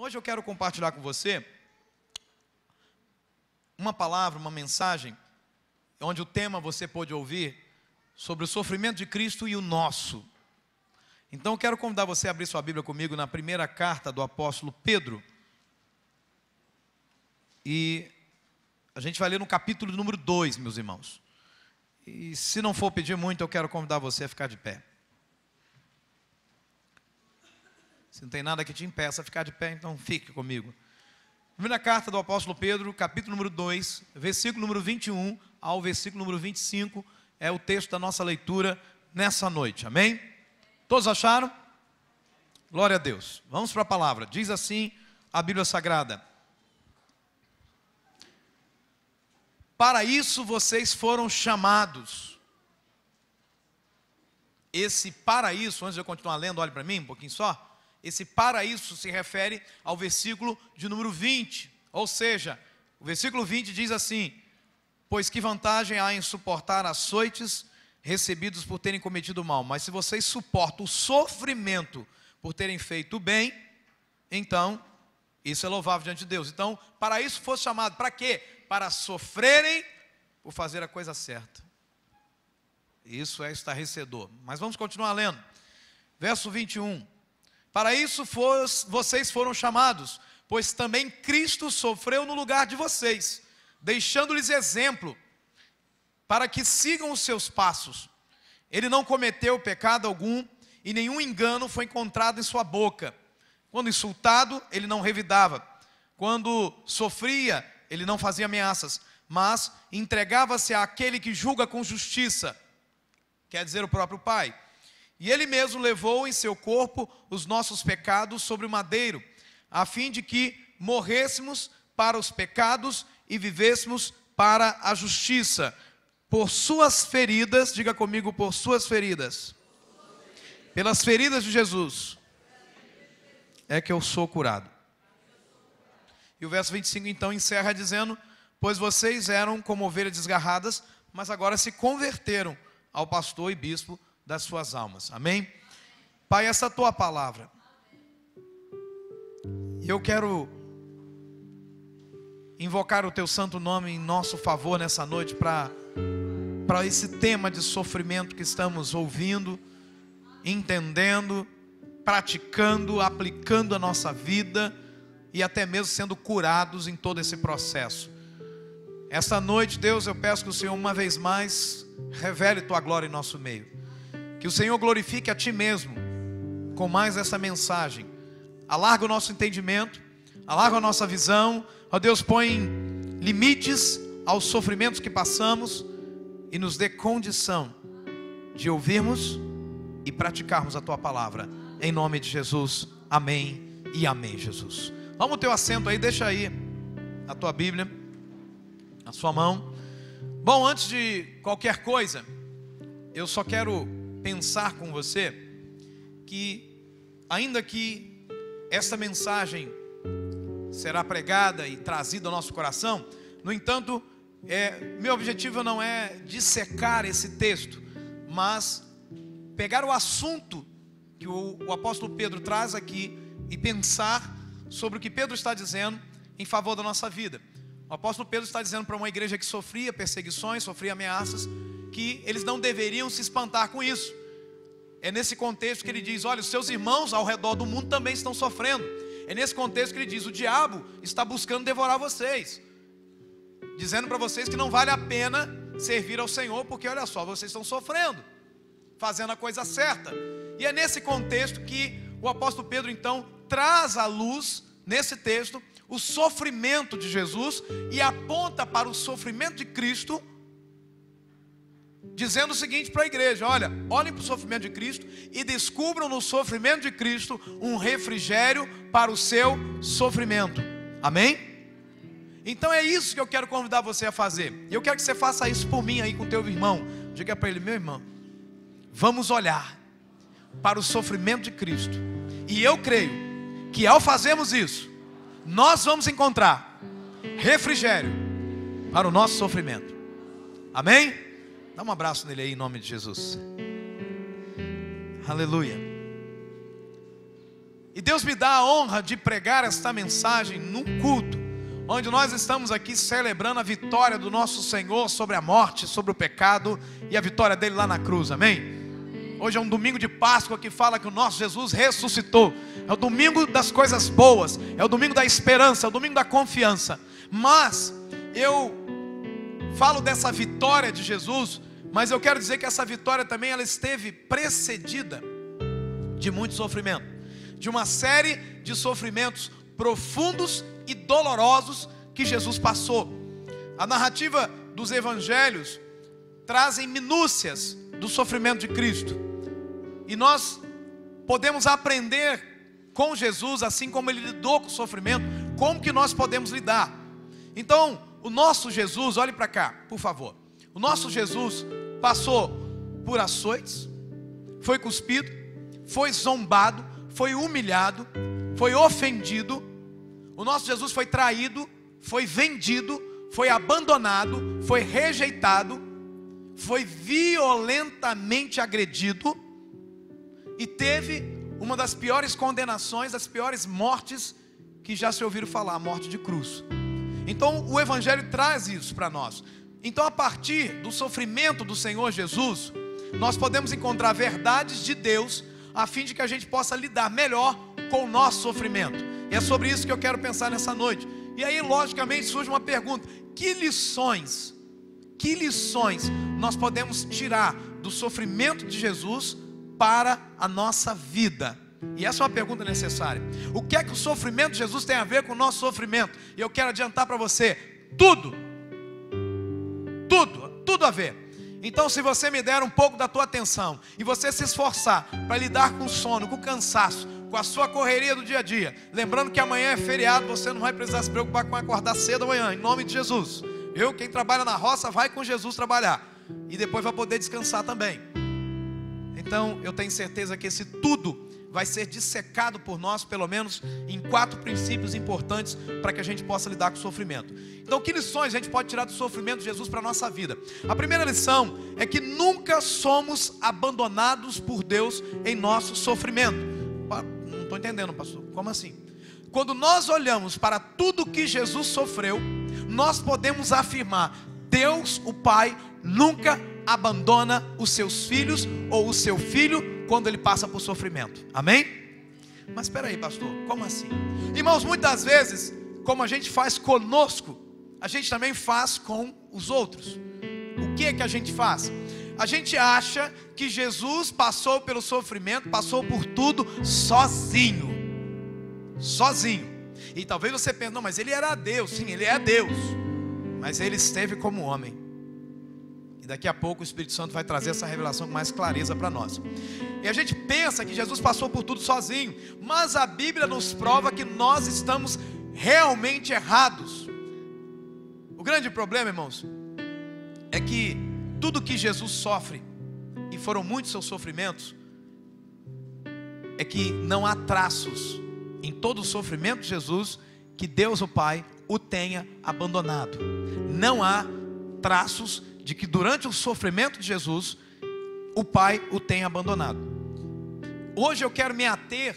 Hoje eu quero compartilhar com você uma palavra, uma mensagem, onde o tema você pôde ouvir sobre o sofrimento de Cristo e o nosso. Então eu quero convidar você a abrir sua Bíblia comigo na primeira carta do apóstolo Pedro. E a gente vai ler no capítulo número 2, meus irmãos. E se não for pedir muito, eu quero convidar você a ficar de pé. Se não tem nada que te impeça a ficar de pé, então fique comigo. Primeira carta do apóstolo Pedro, capítulo número 2, versículo número 21 ao versículo número 25, é o texto da nossa leitura nessa noite, amém? Todos acharam? Glória a Deus. Vamos para a palavra. Diz assim a Bíblia Sagrada: para isso vocês foram chamados. Esse para isso, antes de eu continuar lendo, olhe para mim um pouquinho só. Esse para isso se refere ao versículo de número 20. Ou seja, o versículo 20 diz assim: pois que vantagem há em suportar açoites recebidos por terem cometido mal? Mas se vocês suportam o sofrimento por terem feito bem, então isso é louvável diante de Deus. Então, para isso fosse chamado. Para quê? Para sofrerem por fazer a coisa certa. Isso é estarrecedor. Mas vamos continuar lendo. Verso 21. Para isso vocês foram chamados, pois também Cristo sofreu no lugar de vocês, deixando-lhes exemplo, para que sigam os seus passos. Ele não cometeu pecado algum, e nenhum engano foi encontrado em sua boca. Quando insultado, ele não revidava. Quando sofria, ele não fazia ameaças, mas entregava-se àquele que julga com justiça, quer dizer, o próprio Pai. E ele mesmo levou em seu corpo os nossos pecados sobre o madeiro, a fim de que morrêssemos para os pecados e vivêssemos para a justiça. Por suas feridas, diga comigo, por suas feridas, pelas feridas de Jesus, é que eu sou curado. E o verso 25 então encerra dizendo: pois vocês eram como ovelhas desgarradas, mas agora se converteram ao pastor e bispo das suas almas, amém? Pai, essa é a tua palavra, e eu quero invocar o teu santo nome em nosso favor nessa noite, para esse tema de sofrimento que estamos ouvindo, entendendo, praticando, aplicando a nossa vida, e até mesmo sendo curados em todo esse processo. Esta noite, Deus, eu peço que o Senhor uma vez mais revele tua glória em nosso meio. Que o Senhor glorifique a Ti mesmo com mais essa mensagem. Alarga o nosso entendimento, alarga a nossa visão. Ó Deus, põe limites aos sofrimentos que passamos e nos dê condição de ouvirmos e praticarmos a Tua palavra. Em nome de Jesus, amém e amém, Jesus. Toma o teu assento aí, deixa aí a tua Bíblia na sua mão. Bom, antes de qualquer coisa, eu só quero pensar com você que, ainda que esta mensagem será pregada e trazida ao nosso coração, no entanto, meu objetivo não é dissecar esse texto, mas pegar o assunto que o apóstolo Pedro traz aqui e pensar sobre o que Pedro está dizendo em favor da nossa vida. O apóstolo Pedro está dizendo para uma igreja que sofria perseguições, sofria ameaças, que eles não deveriam se espantar com isso. É nesse contexto que ele diz: olha, os seus irmãos ao redor do mundo também estão sofrendo. É nesse contexto que ele diz: o diabo está buscando devorar vocês, dizendo para vocês que não vale a pena servir ao Senhor, porque olha só, vocês estão sofrendo, fazendo a coisa certa. E é nesse contexto que o apóstolo Pedro então traz à luz, nesse texto, o sofrimento de Jesus e aponta para o sofrimento de Cristo, dizendo o seguinte para a igreja: olha, olhem para o sofrimento de Cristo e descubram no sofrimento de Cristo um refrigério para o seu sofrimento, amém? Então é isso que eu quero convidar você a fazer, e eu quero que você faça isso por mim aí com o teu irmão. Diga para ele: meu irmão, vamos olhar para o sofrimento de Cristo, e eu creio que ao fazermos isso, nós vamos encontrar refrigério para o nosso sofrimento, amém? Dá um abraço nele aí em nome de Jesus. Aleluia. E Deus me dá a honra de pregar esta mensagem num culto, onde nós estamos aqui celebrando a vitória do nosso Senhor sobre a morte, sobre o pecado, e a vitória dele lá na cruz, amém? Hoje é um domingo de Páscoa que fala que o nosso Jesus ressuscitou. É o domingo das coisas boas, é o domingo da esperança, é o domingo da confiança. Mas eu falo dessa vitória de Jesus, mas eu quero dizer que essa vitória também ela esteve precedida de muito sofrimento, de uma série de sofrimentos profundos e dolorosos que Jesus passou. A narrativa dos evangelhos trazem minúcias do sofrimento de Cristo, e nós podemos aprender com Jesus, assim como ele lidou com o sofrimento, como que nós podemos lidar. Então, o nosso Jesus, olhe para cá, por favor. O nosso Jesus passou por açoites, foi cuspido, foi zombado, foi humilhado, foi ofendido. O nosso Jesus foi traído, foi vendido, foi abandonado, foi rejeitado, foi violentamente agredido e teve uma das piores condenações, das piores mortes que já se ouviram falar, a morte de cruz. Então o Evangelho traz isso para nós. Então, a partir do sofrimento do Senhor Jesus, nós podemos encontrar verdades de Deus, a fim de que a gente possa lidar melhor com o nosso sofrimento. E é sobre isso que eu quero pensar nessa noite. E aí, logicamente, surge uma pergunta: que lições nós podemos tirar do sofrimento de Jesus para a nossa vida? E essa é uma pergunta necessária. O que é que o sofrimento de Jesus tem a ver com o nosso sofrimento? E eu quero adiantar para você: tudo a ver. Então, se você me der um pouco da tua atenção e você se esforçar para lidar com o sono, com o cansaço, com a sua correria do dia a dia, lembrando que amanhã é feriado, você não vai precisar se preocupar com acordar cedo amanhã, em nome de Jesus. Quem trabalha na roça, vai com Jesus trabalhar, e depois vai poder descansar também. Então, eu tenho certeza que esse tudo vai ser dissecado por nós, pelo menos em 4 princípios importantes, para que a gente possa lidar com o sofrimento. Então, que lições a gente pode tirar do sofrimento de Jesus para a nossa vida? A primeira lição é que nunca somos abandonados por Deus em nosso sofrimento. Não estou entendendo, pastor, como assim? Quando nós olhamos para tudo que Jesus sofreu, nós podemos afirmar: Deus, o Pai, nunca abandona os seus filhos ou o seu filho quando ele passa por sofrimento, amém? Mas espera aí, pastor, como assim? Irmãos, muitas vezes, como a gente faz conosco, a gente também faz com os outros. O que é que a gente faz? A gente acha que Jesus passou pelo sofrimento, passou por tudo sozinho. E talvez você pense: não, mas ele era Deus. Sim, ele é Deus, mas ele esteve como homem. E daqui a pouco o Espírito Santo vai trazer essa revelação com mais clareza para nós. E a gente pensa que Jesus passou por tudo sozinho, mas a Bíblia nos prova que nós estamos realmente errados. O grande problema, irmãos, é que tudo que Jesus sofre, e foram muitos seus sofrimentos, é que não há traços em todo o sofrimento de Jesus que Deus o Pai o tenha abandonado. Não há traços de que durante o sofrimento de Jesus o Pai o tenha abandonado. Hoje eu quero me ater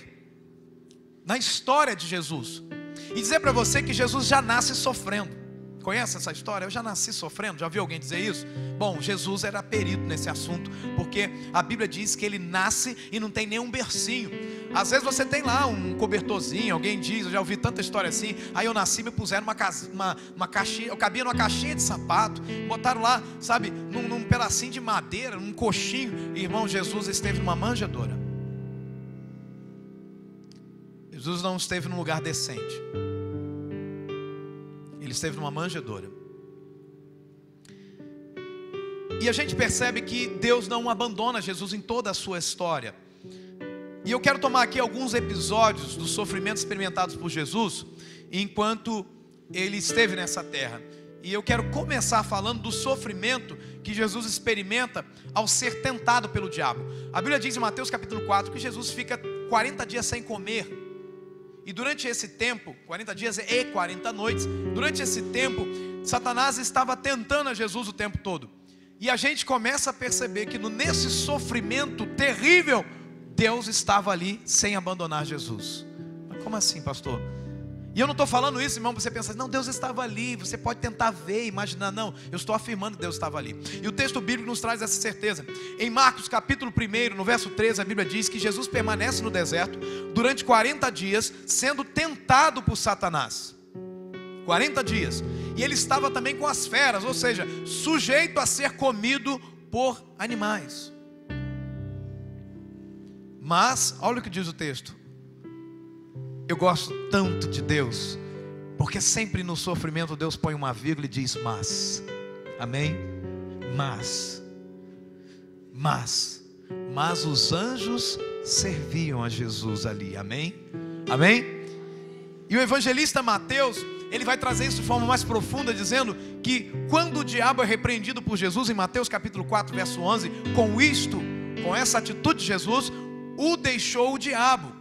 na história de Jesus e dizer para você que Jesus já nasce sofrendo. Conhece essa história? Eu já nasci sofrendo. Já viu alguém dizer isso? Bom, Jesus era perito nesse assunto, porque a Bíblia diz que ele nasce e não tem nenhum bercinho. Às vezes você tem lá um cobertorzinho, alguém diz, eu já ouvi tanta história assim: aí eu nasci, me puseram uma caixinha, eu cabia numa caixinha de sapato, botaram lá, sabe, num pedacinho de madeira, num coxinho. E, irmão, Jesus esteve numa manjedoura. Jesus não esteve num lugar decente, ele esteve numa manjedoura. E a gente percebe que Deus não abandona Jesus em toda a sua história. E eu quero tomar aqui alguns episódios dos sofrimentos experimentados por Jesus enquanto ele esteve nessa terra. E eu quero começar falando do sofrimento que Jesus experimenta ao ser tentado pelo diabo. A Bíblia diz em Mateus capítulo 4 que Jesus fica 40 dias sem comer. E durante esse tempo, 40 dias e 40 noites, durante esse tempo, Satanás estava tentando a Jesus o tempo todo. E a gente começa a perceber que nesse sofrimento terrível, Deus estava ali sem abandonar Jesus. como assim, pastor? E eu não estou falando isso, irmão, você pensa, não, Deus estava ali. Você pode tentar ver, imaginar. Não, eu estou afirmando que Deus estava ali. E o texto bíblico nos traz essa certeza. Em Marcos capítulo 1, no verso 13, a Bíblia diz que Jesus permanece no deserto durante 40 dias, sendo tentado por Satanás. 40 dias. E ele estava também com as feras, ou seja, sujeito a ser comido por animais. Mas, olha o que diz o texto. Eu gosto tanto de Deus, porque sempre no sofrimento Deus põe uma vírgula e diz mas. Amém? Mas os anjos serviam a Jesus ali. Amém? Amém? E o evangelista Mateus, ele vai trazer isso de forma mais profunda, dizendo que quando o diabo é repreendido por Jesus, em Mateus capítulo 4, verso 11, com essa atitude de Jesus, o deixou o diabo.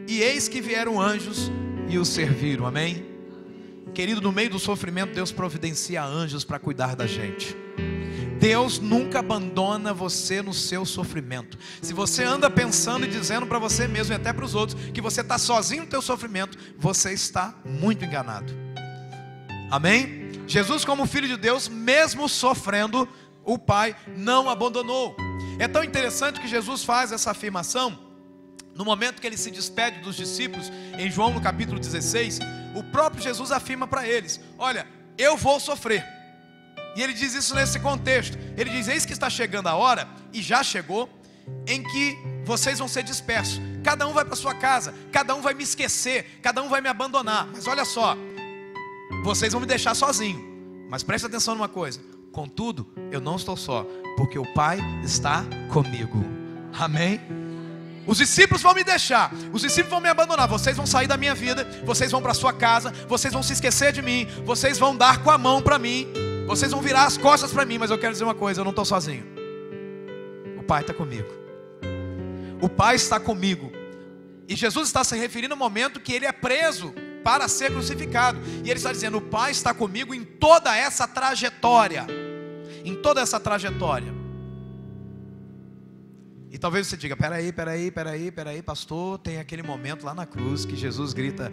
E eis que vieram anjos e o serviram, amém? Querido, no meio do sofrimento, Deus providencia anjos para cuidar da gente. Deus nunca abandona você no seu sofrimento. Se você anda pensando e dizendo para você mesmo e até para os outros que você está sozinho no teu sofrimento, você está muito enganado. Amém? Jesus, como filho de Deus, mesmo sofrendo, o Pai não abandonou. É tão interessante que Jesus faz essa afirmação no momento que ele se despede dos discípulos. Em João no capítulo 16, o próprio Jesus afirma para eles: olha, eu vou sofrer. E ele diz isso nesse contexto. Ele diz: eis que está chegando a hora, e já chegou, em que vocês vão ser dispersos. Cada um vai para sua casa, cada um vai me esquecer, cada um vai me abandonar. Mas olha só, vocês vão me deixar sozinho. Mas preste atenção numa coisa: contudo, eu não estou só, porque o Pai está comigo. Amém? Os discípulos vão me deixar, os discípulos vão me abandonar. Vocês vão sair da minha vida, vocês vão para sua casa, vocês vão se esquecer de mim, vocês vão dar com a mão para mim, vocês vão virar as costas para mim. Mas eu quero dizer uma coisa: eu não estou sozinho. O Pai está comigo. O Pai está comigo. E Jesus está se referindo ao momento que ele é preso para ser crucificado. E ele está dizendo: o Pai está comigo em toda essa trajetória. Em toda essa trajetória. E talvez você diga: peraí, pastor, tem aquele momento lá na cruz que Jesus grita: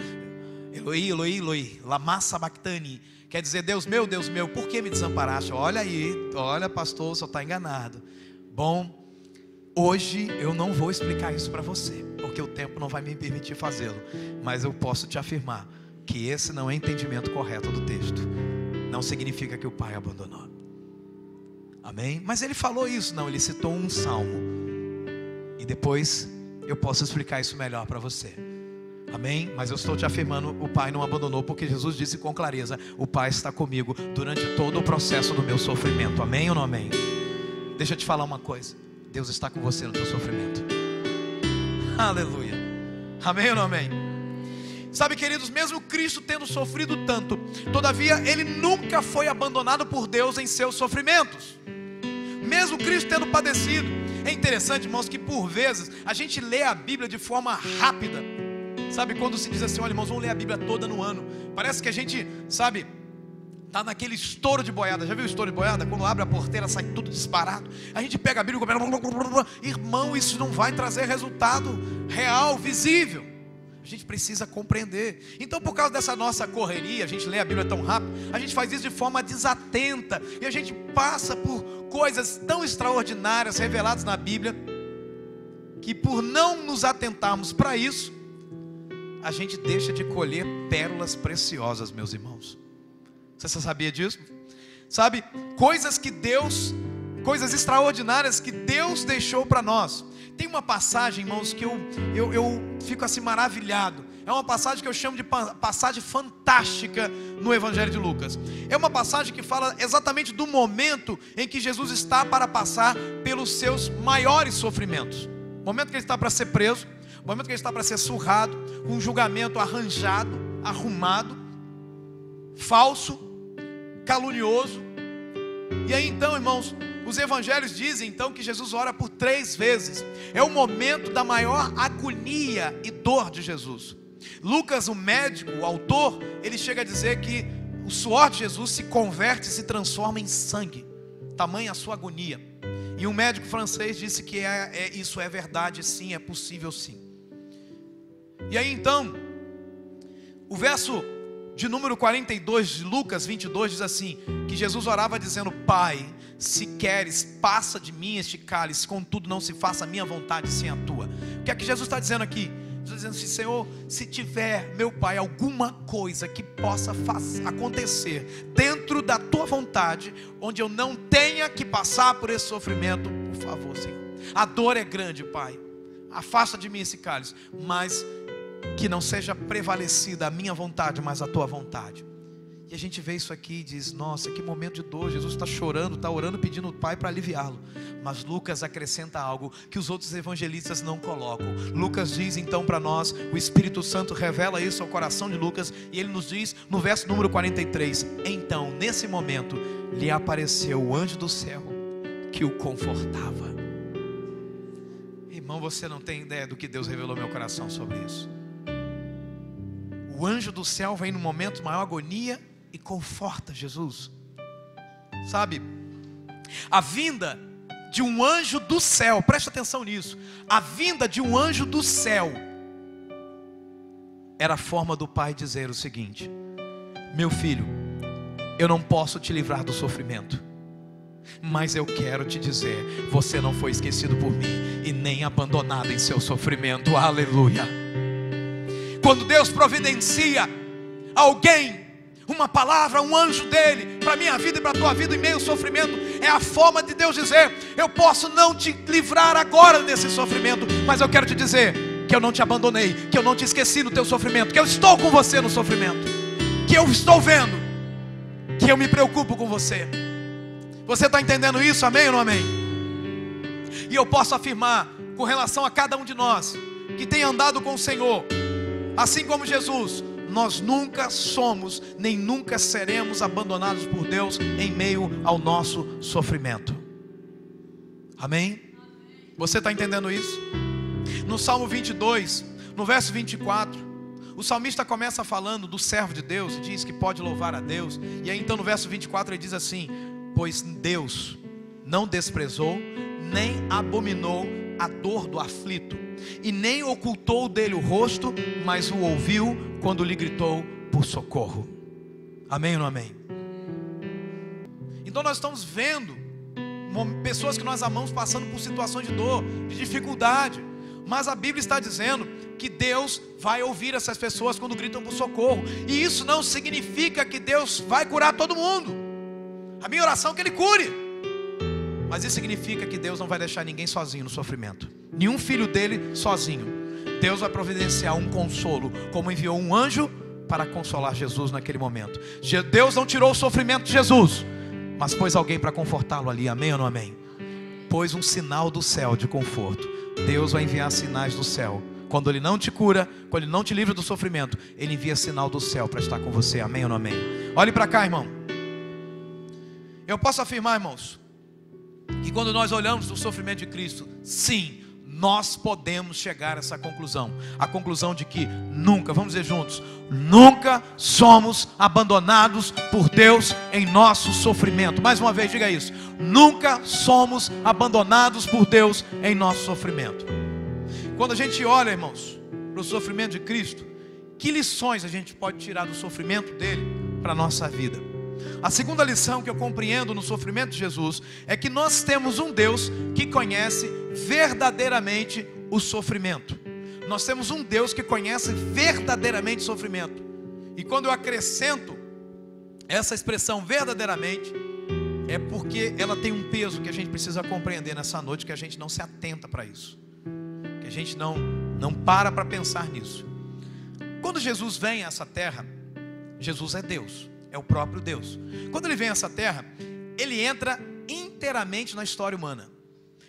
Eloi, Eloi, Eloi, lama sabachthani. Quer dizer, Deus meu, por que me desamparaste? Olha aí, olha, pastor, só está enganado. Bom, hoje eu não vou explicar isso para você, porque o tempo não vai me permitir fazê-lo. Mas eu posso te afirmar que esse não é o entendimento correto do texto. Não significa que o Pai abandonou. Amém? Mas ele falou isso? Não, ele citou um salmo. E depois eu posso explicar isso melhor para você. Amém? Mas eu estou te afirmando: o Pai não abandonou, porque Jesus disse com clareza: o Pai está comigo durante todo o processo do meu sofrimento. Amém ou não amém? Deixa eu te falar uma coisa: Deus está com você no teu sofrimento. Aleluia. Amém ou não amém? Sabe, queridos, mesmo Cristo tendo sofrido tanto, todavia Ele nunca foi abandonado por Deus em seus sofrimentos. Mesmo Cristo tendo padecido. É interessante, irmãos, que por vezes a gente lê a Bíblia de forma rápida. Sabe, quando se diz assim: olha, irmãos, vamos ler a Bíblia toda no ano. Parece que a gente, sabe, está naquele estouro de boiada. Já viu o estouro de boiada? Quando abre a porteira, sai tudo disparado. A gente pega a Bíblia e começa... Irmão, isso não vai trazer resultado real, visível. A gente precisa compreender. Então, por causa dessa nossa correria, a gente lê a Bíblia tão rápido, a gente faz isso de forma desatenta, e a gente passa por coisas tão extraordinárias reveladas na Bíblia, que por não nos atentarmos para isso, a gente deixa de colher pérolas preciosas, meus irmãos. Você sabia disso? Sabe, coisas extraordinárias que Deus deixou para nós. Tem uma passagem, irmãos, que eu fico assim maravilhado. É uma passagem que eu chamo de passagem fantástica no Evangelho de Lucas. É uma passagem que fala exatamente do momento em que Jesus está para passar pelos seus maiores sofrimentos. O momento que ele está para ser preso, o momento que ele está para ser surrado, um julgamento arranjado, arrumado, falso, calunioso. E aí então, irmãos, os evangelhos dizem então que Jesus ora por 3 vezes. É o momento da maior agonia e dor de Jesus. Lucas, o médico, o autor, ele chega a dizer que o suor de Jesus se converte e se transforma em sangue. Tamanha a sua agonia. E um médico francês disse que isso é verdade, sim, é possível sim. E aí então, O verso de número 42 de Lucas 22 diz assim, que Jesus orava dizendo: Pai, se queres, passa de mim este cálice, contudo não se faça a minha vontade, sim a tua. O que é que Jesus está dizendo aqui? Jesus está dizendo assim: Senhor, se tiver, meu Pai, alguma coisa que possa acontecer dentro da tua vontade, onde eu não tenha que passar por esse sofrimento, por favor, Senhor. A dor é grande, Pai, afasta de mim esse cálice, mas que não seja prevalecida a minha vontade, mas a tua vontade. E a gente vê isso aqui e diz: nossa, que momento de dor. Jesus está chorando, está orando, pedindo ao Pai para aliviá-lo. Mas Lucas acrescenta algo que os outros evangelistas não colocam. Lucas diz então para nós, o Espírito Santo revela isso ao coração de Lucas, e ele nos diz no verso número 43: então, nesse momento, lhe apareceu o anjo do céu que o confortava. Irmão, você não tem ideia do que Deus revelou ao meu coração sobre isso. O anjo do céu vem no momento de maior agonia e conforta Jesus. Sabe, a vinda de um anjo do céu, preste atenção nisso, a vinda de um anjo do céu era a forma do Pai dizer o seguinte: meu filho, eu não posso te livrar do sofrimento, mas eu quero te dizer, você não foi esquecido por mim e nem abandonado em seu sofrimento. Aleluia. Quando Deus providencia alguém, uma palavra, um anjo dele, para a minha vida e para a tua vida em meio ao sofrimento, é a forma de Deus dizer: eu posso não te livrar agora desse sofrimento, mas eu quero te dizer que eu não te abandonei, que eu não te esqueci no teu sofrimento, que eu estou com você no sofrimento, que eu estou vendo, que eu me preocupo com você. Você está entendendo isso? Amém ou não amém? E eu posso afirmar com relação a cada um de nós que tem andado com o Senhor, assim como Jesus, nós nunca somos, nem nunca seremos abandonados por Deus em meio ao nosso sofrimento. Amém? Você está entendendo isso? No Salmo 22, no verso 24, o salmista começa falando do servo de Deus e diz que pode louvar a Deus. E aí então no verso 24 ele diz assim: pois Deus não desprezou, nem abominou a dor do aflito, e nem ocultou dele o rosto, mas o ouviu quando lhe gritou por socorro. Amém ou não amém? Então nós estamos vendo pessoas que nós amamos passando por situações de dor, de dificuldade, mas a Bíblia está dizendo que Deus vai ouvir essas pessoas quando gritam por socorro. E isso não significa que Deus vai curar todo mundo. A minha oração é que Ele cure, mas isso significa que Deus não vai deixar ninguém sozinho no sofrimento, nenhum filho dele sozinho. Deus vai providenciar um consolo, como enviou um anjo para consolar Jesus naquele momento. Deus não tirou o sofrimento de Jesus, mas pôs alguém para confortá-lo ali. Amém ou não amém? Pôs um sinal do céu de conforto. Deus vai enviar sinais do céu. Quando Ele não te cura, quando Ele não te livra do sofrimento, Ele envia sinal do céu para estar com você. Amém ou não amém? Olhe para cá, irmão. Eu posso afirmar, irmãos, que quando nós olhamos o sofrimento de Cristo, sim, nós podemos chegar a essa conclusão. A conclusão de que nunca, vamos dizer juntos, nunca somos abandonados por Deus em nosso sofrimento. Mais uma vez, diga isso: nunca somos abandonados por Deus em nosso sofrimento. Quando a gente olha, irmãos, para o sofrimento de Cristo, que lições a gente pode tirar do sofrimento dele para a nossa vida? A segunda lição que eu compreendo no sofrimento de Jesus é que nós temos um Deus que conhece verdadeiramente o sofrimento. Nós temos um Deus que conhece verdadeiramente o sofrimento. E quando eu acrescento essa expressão verdadeiramente, é porque ela tem um peso que a gente precisa compreender nessa noite, que a gente não se atenta para isso, que a gente não para pensar nisso. Quando Jesus vem a essa terra, Jesus é Deus, é o próprio Deus. Quando Ele vem a essa terra, Ele entra inteiramente na história humana.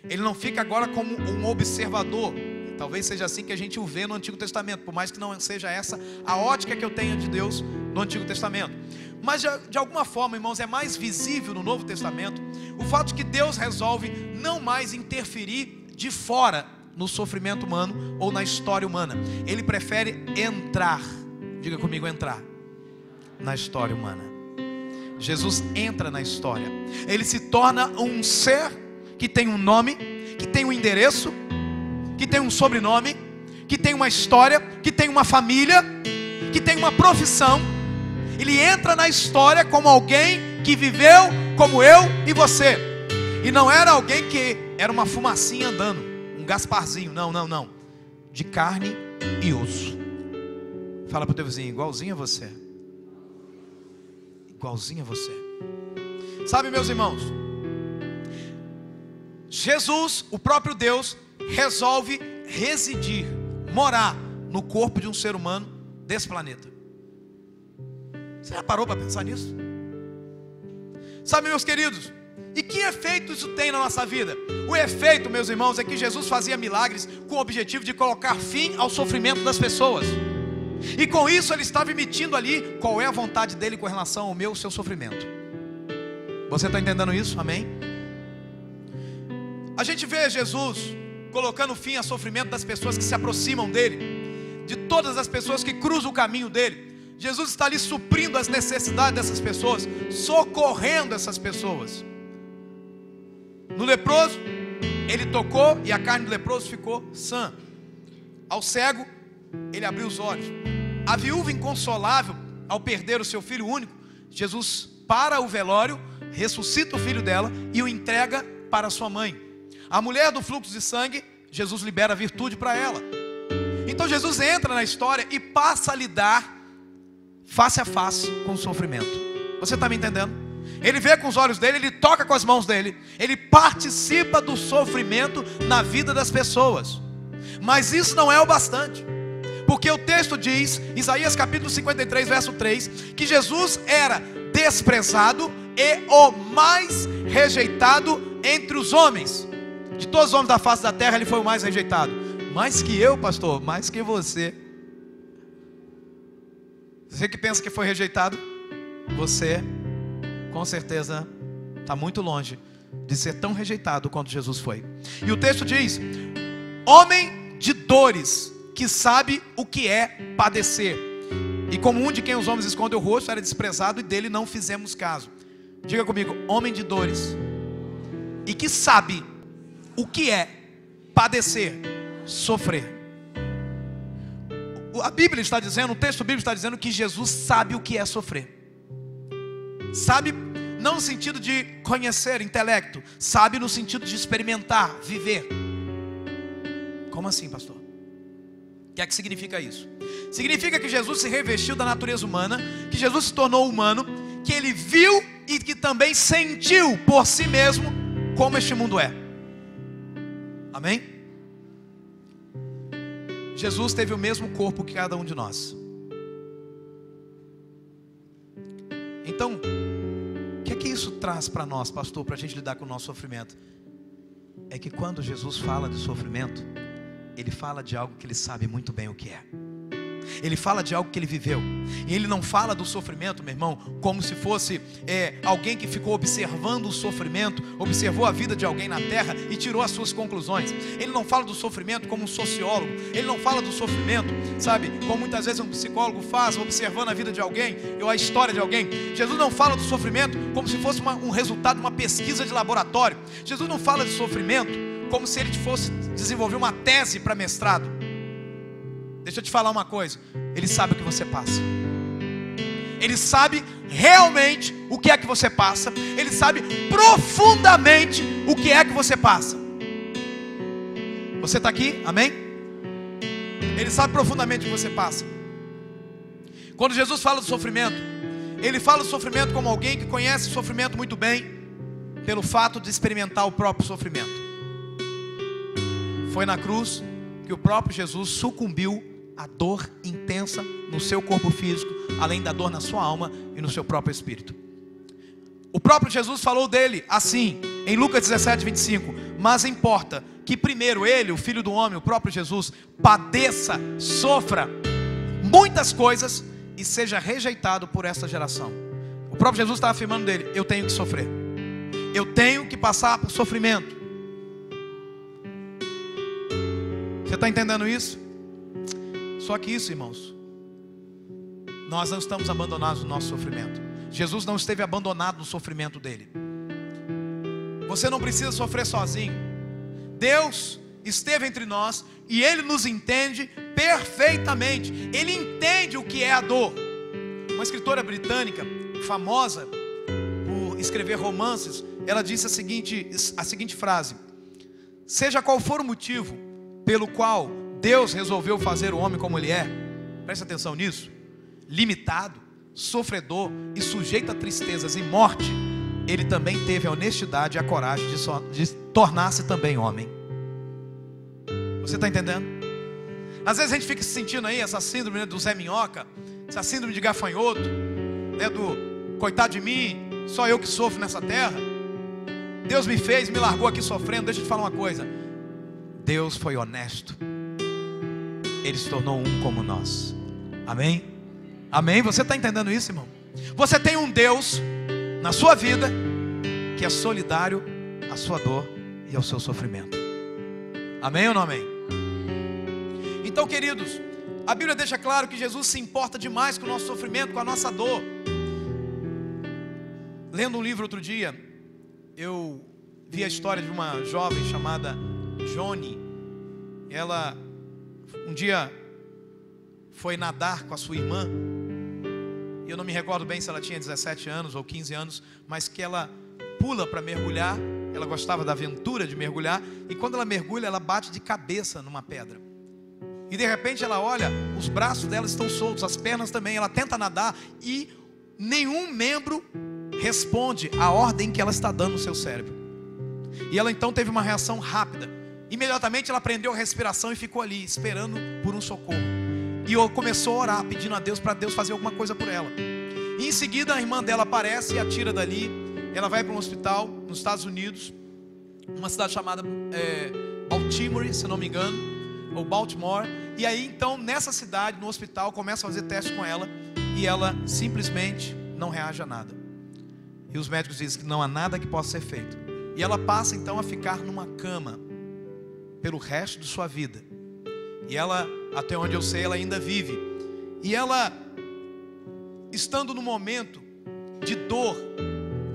Ele não fica agora como um observador. Talvez seja assim que a gente o vê no Antigo Testamento, por mais que não seja essa a ótica que eu tenho de Deus no Antigo Testamento. Mas de alguma forma, irmãos, é mais visível no Novo Testamento o fato de que Deus resolve não mais interferir de fora no sofrimento humano ou na história humana. Ele prefere entrar, diga comigo, entrar na história humana. Jesus entra na história. Ele se torna um ser que tem um nome, que tem um endereço, que tem um sobrenome, que tem uma história, que tem uma família, que tem uma profissão, ele entra na história como alguém que viveu como eu e você. E não era alguém que era uma fumacinha andando, um Gasparzinho, não, de carne e osso. Fala para o teu vizinho, igualzinho a você. Igualzinho a você. Sabe, meus irmãos, Jesus, o próprio Deus, resolve residir, morar no corpo de um ser humano desse planeta. Você já parou para pensar nisso? Sabe, meus queridos, e que efeito isso tem na nossa vida? O efeito, meus irmãos, é que Jesus fazia milagres com o objetivo de colocar fim ao sofrimento das pessoas. E com isso ele estava emitindo ali qual é a vontade dele com relação ao meu, seu sofrimento. Você está entendendo isso? Amém? A gente vê Jesus colocando fim ao sofrimento das pessoas que se aproximam dele, de todas as pessoas que cruzam o caminho dele. Jesus está ali suprindo as necessidades dessas pessoas, socorrendo essas pessoas. No leproso, ele tocou e a carne do leproso ficou sã. Ao cego, ele abriu os olhos. A viúva inconsolável, ao perder o seu filho único, Jesus para o velório, ressuscita o filho dela e o entrega para sua mãe. A mulher do fluxo de sangue, Jesus libera a virtude para ela. Então Jesus entra na história e passa a lidar face a face com o sofrimento. Você está me entendendo? Ele vê com os olhos dele, ele toca com as mãos dele, ele participa do sofrimento na vida das pessoas. Mas isso não é o bastante, porque o texto diz, Isaías capítulo 53 verso 3, que Jesus era desprezado e o mais rejeitado entre os homens. De todos os homens da face da terra, ele foi o mais rejeitado. Mais que eu, pastor, mais que você. Você que pensa que foi rejeitado, você com certeza está muito longe de ser tão rejeitado quanto Jesus foi. E o texto diz: homem de dores, que sabe o que é padecer, e como um de quem os homens escondem o rosto, era desprezado e dele não fizemos caso. Diga comigo, homem de dores, e que sabe o que é padecer, sofrer. A Bíblia está dizendo, o texto bíblico está dizendo que Jesus sabe o que é sofrer. Sabe, não no sentido de conhecer, intelecto. Sabe no sentido de experimentar, viver. Como assim, pastor? O que é que significa isso? Significa que Jesus se revestiu da natureza humana, que Jesus se tornou humano, que ele viu e que também sentiu por si mesmo como este mundo é. Amém? Jesus teve o mesmo corpo que cada um de nós. Então, o que é que isso traz para nós, pastor, para a gente lidar com o nosso sofrimento? É que quando Jesus fala de sofrimento, ele fala de algo que ele sabe muito bem o que é. Ele fala de algo que ele viveu. E ele não fala do sofrimento, meu irmão, como se fosse alguém que ficou observando o sofrimento, observou a vida de alguém na terra e tirou as suas conclusões. Ele não fala do sofrimento como um sociólogo. Ele não fala do sofrimento, sabe, como muitas vezes um psicólogo faz, observando a vida de alguém ou a história de alguém. Jesus não fala do sofrimento como se fosse um resultado de uma pesquisa de laboratório. Jesus não fala de sofrimento como se ele fosse desenvolver uma tese para mestrado. Deixa eu te falar uma coisa, ele sabe o que você passa. Ele sabe realmente o que é que você passa. Ele sabe profundamente o que é que você passa. Você está aqui? Amém? Ele sabe profundamente o que você passa. Quando Jesus fala do sofrimento, ele fala do sofrimento como alguém que conhece o sofrimento muito bem, pelo fato de experimentar o próprio sofrimento. Foi na cruz que o próprio Jesus sucumbiu à dor intensa no seu corpo físico, além da dor na sua alma e no seu próprio espírito. O próprio Jesus falou dele assim, em Lucas 17, 25: mas importa que primeiro ele, o Filho do Homem, o próprio Jesus, padeça, sofra muitas coisas e seja rejeitado por essa geração. O próprio Jesus estava afirmando dele: eu tenho que sofrer, eu tenho que passar por sofrimento. Você está entendendo isso? Só que isso, irmãos, nós não estamos abandonados no nosso sofrimento. Jesus não esteve abandonado no sofrimento dele. Você não precisa sofrer sozinho. Deus esteve entre nós e Ele nos entende perfeitamente. Ele entende o que é a dor. Uma escritora britânica famosa por escrever romances, ela disse a seguinte frase: seja qual for o motivo pelo qual Deus resolveu fazer o homem como ele é, preste atenção nisso, limitado, sofredor e sujeito a tristezas e morte, ele também teve a honestidade e a coragem de tornar-se também homem. Você está entendendo? Às vezes a gente fica se sentindo aí essa síndrome, né, do Zé Minhoca, essa síndrome de gafanhoto, né, do coitado de mim, só eu que sofro nessa terra. Deus me fez, me largou aqui sofrendo. Deixa eu te falar uma coisa: Deus foi honesto, Ele se tornou um como nós. Amém? Amém? Você está entendendo isso, irmão? Você tem um Deus na sua vida que é solidário à sua dor e ao seu sofrimento. Amém ou não amém? Então, queridos, a Bíblia deixa claro que Jesus se importa demais com o nosso sofrimento, com a nossa dor. Lendo um livro outro dia, eu vi a história de uma jovem chamada Johnny. Ela um dia foi nadar com a sua irmã. Eu não me recordo bem se ela tinha 17 anos ou 15 anos, mas que ela pula para mergulhar. Ela gostava da aventura de mergulhar, e quando ela mergulha, ela bate de cabeça numa pedra. E de repente ela olha, os braços dela estão soltos, as pernas também. Ela tenta nadar e nenhum membro responde à ordem que ela está dando no seu cérebro. E ela então teve uma reação rápida. Imediatamente ela prendeu a respiração e ficou ali, esperando por um socorro. E começou a orar, pedindo a Deus, para Deus fazer alguma coisa por ela. E em seguida a irmã dela aparece e a tira dali. Ela vai para um hospital nos Estados Unidos, uma cidade chamada Baltimore, se não me engano, ou Baltimore. E aí então nessa cidade, no hospital, começa a fazer teste com ela, e ela simplesmente não reage a nada. E os médicos dizem que não há nada que possa ser feito. E ela passa então a ficar numa cama pelo resto de sua vida. E ela, até onde eu sei, ela ainda vive. E ela, estando no momento de dor,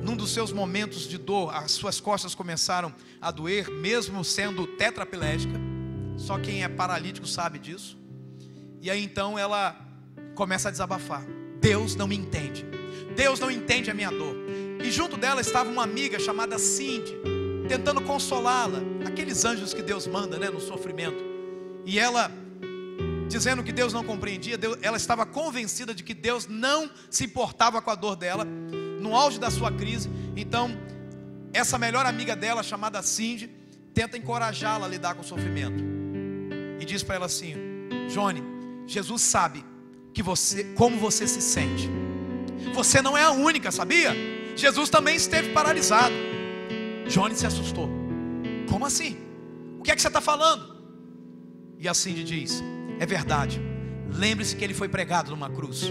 num dos seus momentos de dor, as suas costas começaram a doer, mesmo sendo tetraplégica. Só quem é paralítico sabe disso. E aí então ela começa a desabafar: Deus não me entende, Deus não entende a minha dor. E junto dela estava uma amiga chamada Cindy, tentando consolá-la, aqueles anjos que Deus manda, né, no sofrimento. E ela, dizendo que Deus não compreendia, ela estava convencida de que Deus não se importava com a dor dela, no auge da sua crise. Então, essa melhor amiga dela, chamada Cindy, tenta encorajá-la a lidar com o sofrimento. E diz para ela assim: Johnny, Jesus sabe que como você se sente. Você não é a única, sabia? Jesus também esteve paralisado. Johnny se assustou. Como assim? O que é que você está falando? E a Cindy diz: é verdade. Lembre-se que ele foi pregado numa cruz.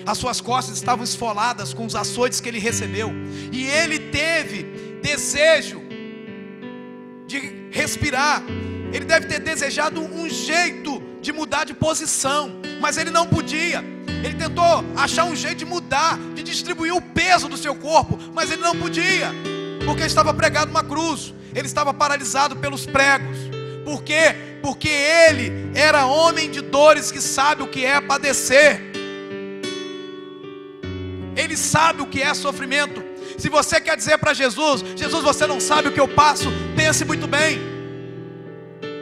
As suas costas estavam esfoladas com os açoites que ele recebeu. E ele teve desejo de respirar. Ele deve ter desejado um jeito de mudar de posição, mas ele não podia. Ele tentou achar um jeito de mudar, de distribuir o peso do seu corpo, mas ele não podia, porque estava pregado numa cruz. Ele estava paralisado pelos pregos. Por quê? Porque ele era homem de dores, que sabe o que é padecer. Ele sabe o que é sofrimento. Se você quer dizer para Jesus: Jesus, você não sabe o que eu passo, pense muito bem,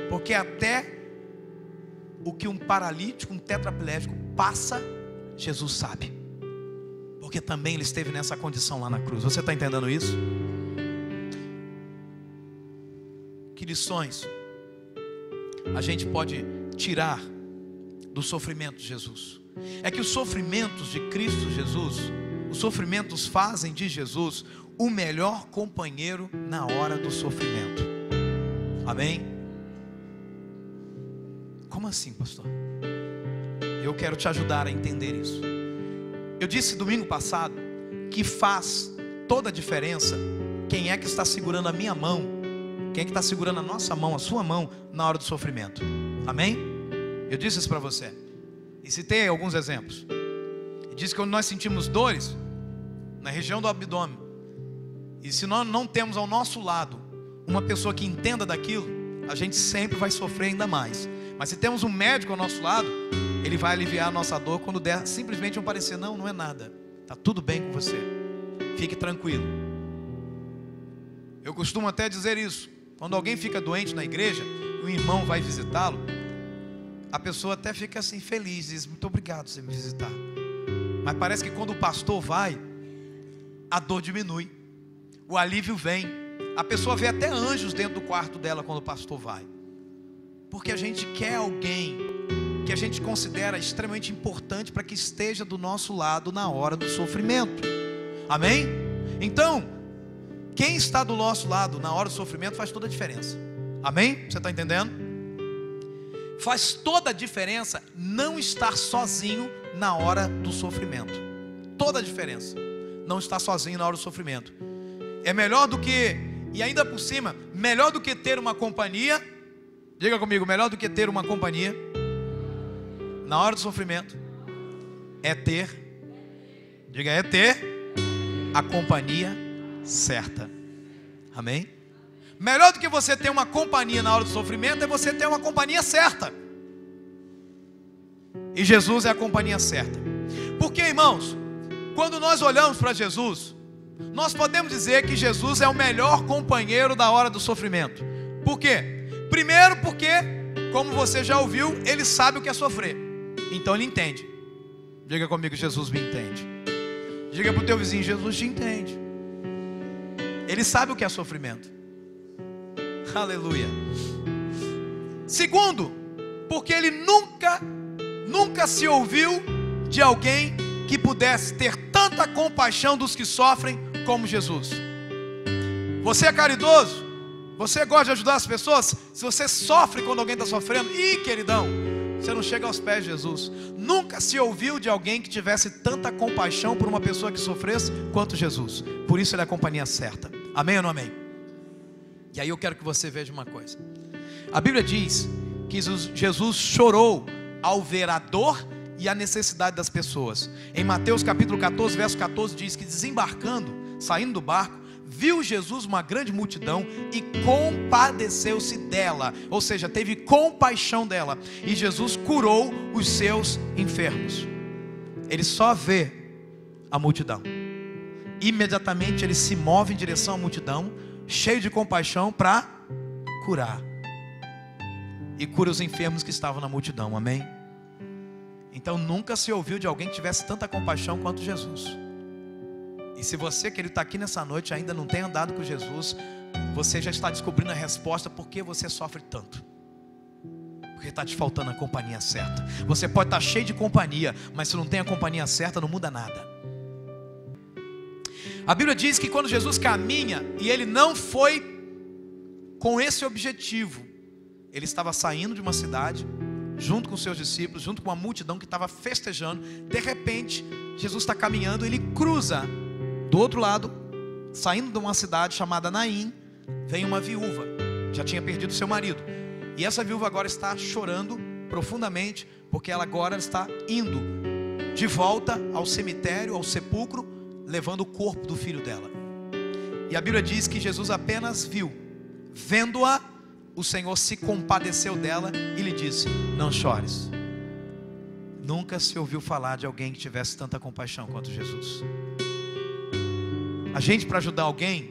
porque até o que um paralítico, um tetraplégico passa, Jesus sabe, porque também ele esteve nessa condição lá na cruz. Você está entendendo isso? Que lições a gente pode tirar do sofrimento de Jesus? É que os sofrimentos de Cristo Jesus, os sofrimentos fazem de Jesus o melhor companheiro na hora do sofrimento. Amém? Como assim, pastor? Eu quero te ajudar a entender isso. Eu disse domingo passado que faz toda a diferença quem é que está segurando a minha mão, quem é que está segurando a nossa mão, a sua mão, na hora do sofrimento. Amém? Eu disse isso para você e citei alguns exemplos. E disse que quando nós sentimos dores na região do abdômen, e se nós não temos ao nosso lado uma pessoa que entenda daquilo, a gente sempre vai sofrer ainda mais. Mas se temos um médico ao nosso lado, ele vai aliviar a nossa dor quando der simplesmente um parecer: não, não é nada, está tudo bem com você, fique tranquilo. Eu costumo até dizer isso: quando alguém fica doente na igreja, e um irmão vai visitá-lo, a pessoa até fica assim feliz, diz: muito obrigado por você me visitar. Mas parece que quando o pastor vai, a dor diminui, o alívio vem. A pessoa vê até anjos dentro do quarto dela quando o pastor vai, porque a gente quer alguém que a gente considera extremamente importante para que esteja do nosso lado na hora do sofrimento. Amém? Então, quem está do nosso lado na hora do sofrimento faz toda a diferença. Amém? Você está entendendo? Faz toda a diferença não estar sozinho na hora do sofrimento. Toda a diferença não estar sozinho na hora do sofrimento. É melhor do que, e ainda por cima, melhor do que ter uma companhia. Diga comigo: melhor do que ter uma companhia na hora do sofrimento é ter, diga, é ter a companhia certa. Amém? Melhor do que você ter uma companhia na hora do sofrimento é você ter uma companhia certa. E Jesus é a companhia certa. Porque, irmãos, quando nós olhamos para Jesus, nós podemos dizer que Jesus é o melhor companheiro da hora do sofrimento. Por quê? Primeiro porque, como você já ouviu, Ele sabe o que é sofrer. Então Ele entende. Diga comigo: Jesus me entende. Diga para o teu vizinho: Jesus te entende. Ele sabe o que é sofrimento. Aleluia. Segundo, porque Ele nunca se ouviu de alguém que pudesse ter tanta compaixão dos que sofrem como Jesus. Você é caridoso? Você gosta de ajudar as pessoas? Se você sofre quando alguém está sofrendo, queridão, você não chega aos pés de Jesus. Nunca se ouviu de alguém que tivesse tanta compaixão por uma pessoa que sofresse quanto Jesus. Por isso Ele é a companhia certa. Amém ou não amém? E aí eu quero que você veja uma coisa. A Bíblia diz que Jesus chorou ao ver a dor e a necessidade das pessoas. Em Mateus capítulo 14, verso 14 diz que desembarcando, saindo do barco, viu Jesus uma grande multidão e compadeceu-se dela. Ou seja, teve compaixão dela. E Jesus curou os seus enfermos. Ele só vê a multidão, imediatamente ele se move em direção à multidão, cheio de compaixão para curar. E cura os enfermos que estavam na multidão. Amém? Então nunca se ouviu de alguém que tivesse tanta compaixão quanto Jesus. E se você, querido, está aqui nessa noite, ainda não tem andado com Jesus, você já está descobrindo a resposta por que você sofre tanto. Porque está te faltando a companhia certa. Você pode estar cheio de companhia, mas se não tem a companhia certa, não muda nada. A Bíblia diz que quando Jesus caminha, e Ele não foi com esse objetivo, Ele estava saindo de uma cidade, junto com seus discípulos, junto com uma multidão que estava festejando. De repente, Jesus está caminhando, Ele cruza do outro lado, saindo de uma cidade chamada Naim, vem uma viúva, já tinha perdido seu marido. E essa viúva agora está chorando profundamente, porque ela agora está indo de volta ao cemitério, ao sepulcro, levando o corpo do filho dela. E a Bíblia diz que Jesus apenas viu. Vendo-a, o Senhor se compadeceu dela e lhe disse: não chores. Nunca se ouviu falar de alguém que tivesse tanta compaixão quanto Jesus. A gente, para ajudar alguém,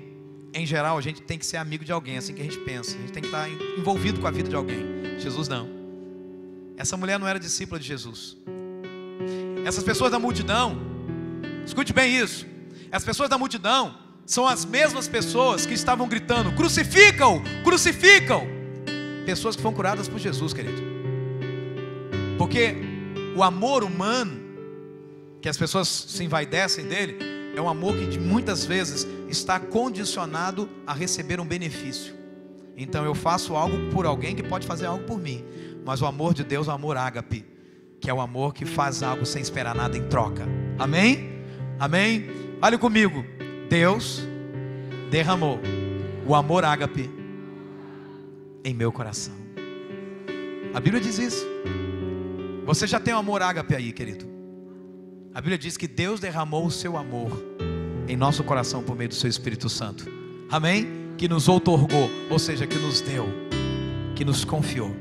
em geral, a gente tem que ser amigo de alguém, assim que a gente pensa. A gente tem que estar envolvido com a vida de alguém. Jesus não. Essa mulher não era discípula de Jesus. Essas pessoas da multidão, escute bem isso, as pessoas da multidão são as mesmas pessoas que estavam gritando: crucificam, crucificam. Pessoas que foram curadas por Jesus, querido. Porque o amor humano, que as pessoas se envaidecem dele, é um amor que muitas vezes está condicionado a receber um benefício. Então eu faço algo por alguém que pode fazer algo por mim. Mas o amor de Deus é o amor ágape, que é o amor que faz algo sem esperar nada em troca. Amém? Amém? Olha comigo. Deus derramou o amor ágape em meu coração. A Bíblia diz isso. Você já tem o amor ágape aí, querido. A Bíblia diz que Deus derramou o seu amor em nosso coração por meio do seu Espírito Santo. Amém? Que nos outorgou, ou seja, que nos deu, que nos confiou.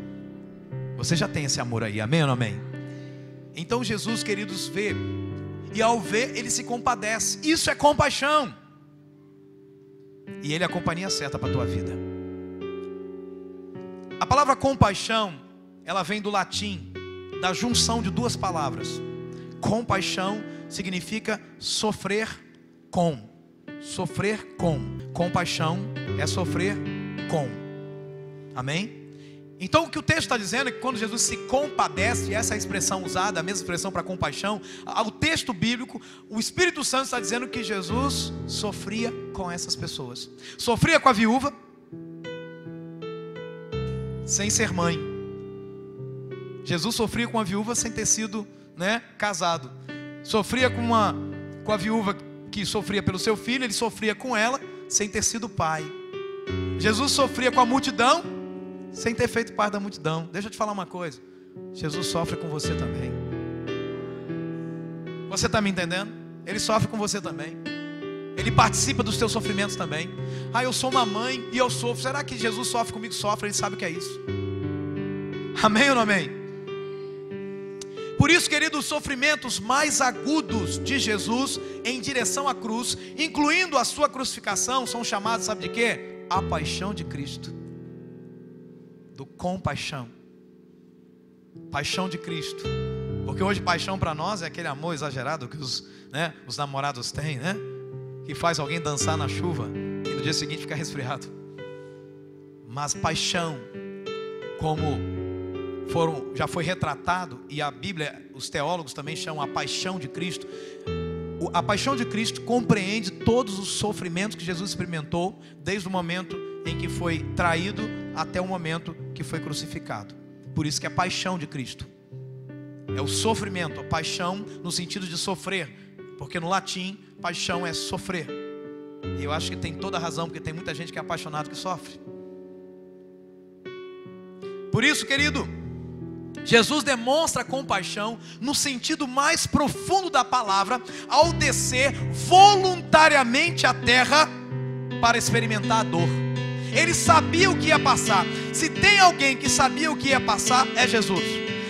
Você já tem esse amor aí, amém ou não amém? Então Jesus, queridos, vê, e ao ver, ele se compadece. Isso é compaixão. E ele é a companhia certa para a tua vida. A palavra compaixão, ela vem do latim, da junção de duas palavras. Compaixão significa sofrer com. Sofrer com. Compaixão é sofrer com. Amém? Então o que o texto está dizendo é que quando Jesus se compadece, essa é a expressão usada, a mesma expressão para compaixão, o texto bíblico, o Espírito Santo está dizendo que Jesus sofria com essas pessoas. Sofria com a viúva, sem ser mãe. Jesus sofria com a viúva sem ter sido, casado. Sofria com a viúva que sofria pelo seu filho, ele sofria com ela sem ter sido pai. Jesus sofria com a multidão sem ter feito parte da multidão. Deixa eu te falar uma coisa, Jesus sofre com você também. Você está me entendendo? Ele sofre com você também. Ele participa dos teus sofrimentos também. Eu sou uma mãe e eu sofro. Será que Jesus sofre comigo? Sofre, ele sabe o que é isso. Amém ou não amém? Por isso, queridos, os sofrimentos mais agudos de Jesus em direção à cruz, incluindo a sua crucificação, são chamados, sabe de quê? A paixão de Cristo. Do compaixão. Paixão de Cristo. Porque hoje paixão para nós é aquele amor exagerado que os namorados têm, que faz alguém dançar na chuva e no dia seguinte ficar resfriado. Mas paixão, como já foi retratado, e a Bíblia, os teólogos também chamam a paixão de Cristo. A paixão de Cristo compreende todos os sofrimentos que Jesus experimentou, desde o momento em que foi traído até o momento que foi crucificado. Por isso que é a paixão de Cristo. É o sofrimento, a paixão no sentido de sofrer, porque no latim, paixão é sofrer. E eu acho que tem toda a razão, porque tem muita gente que é apaixonado que sofre. Por isso, querido, Jesus demonstra compaixão no sentido mais profundo da palavra, ao descer voluntariamente à terra para experimentar a dor. Ele sabia o que ia passar. Se tem alguém que sabia o que ia passar, é Jesus.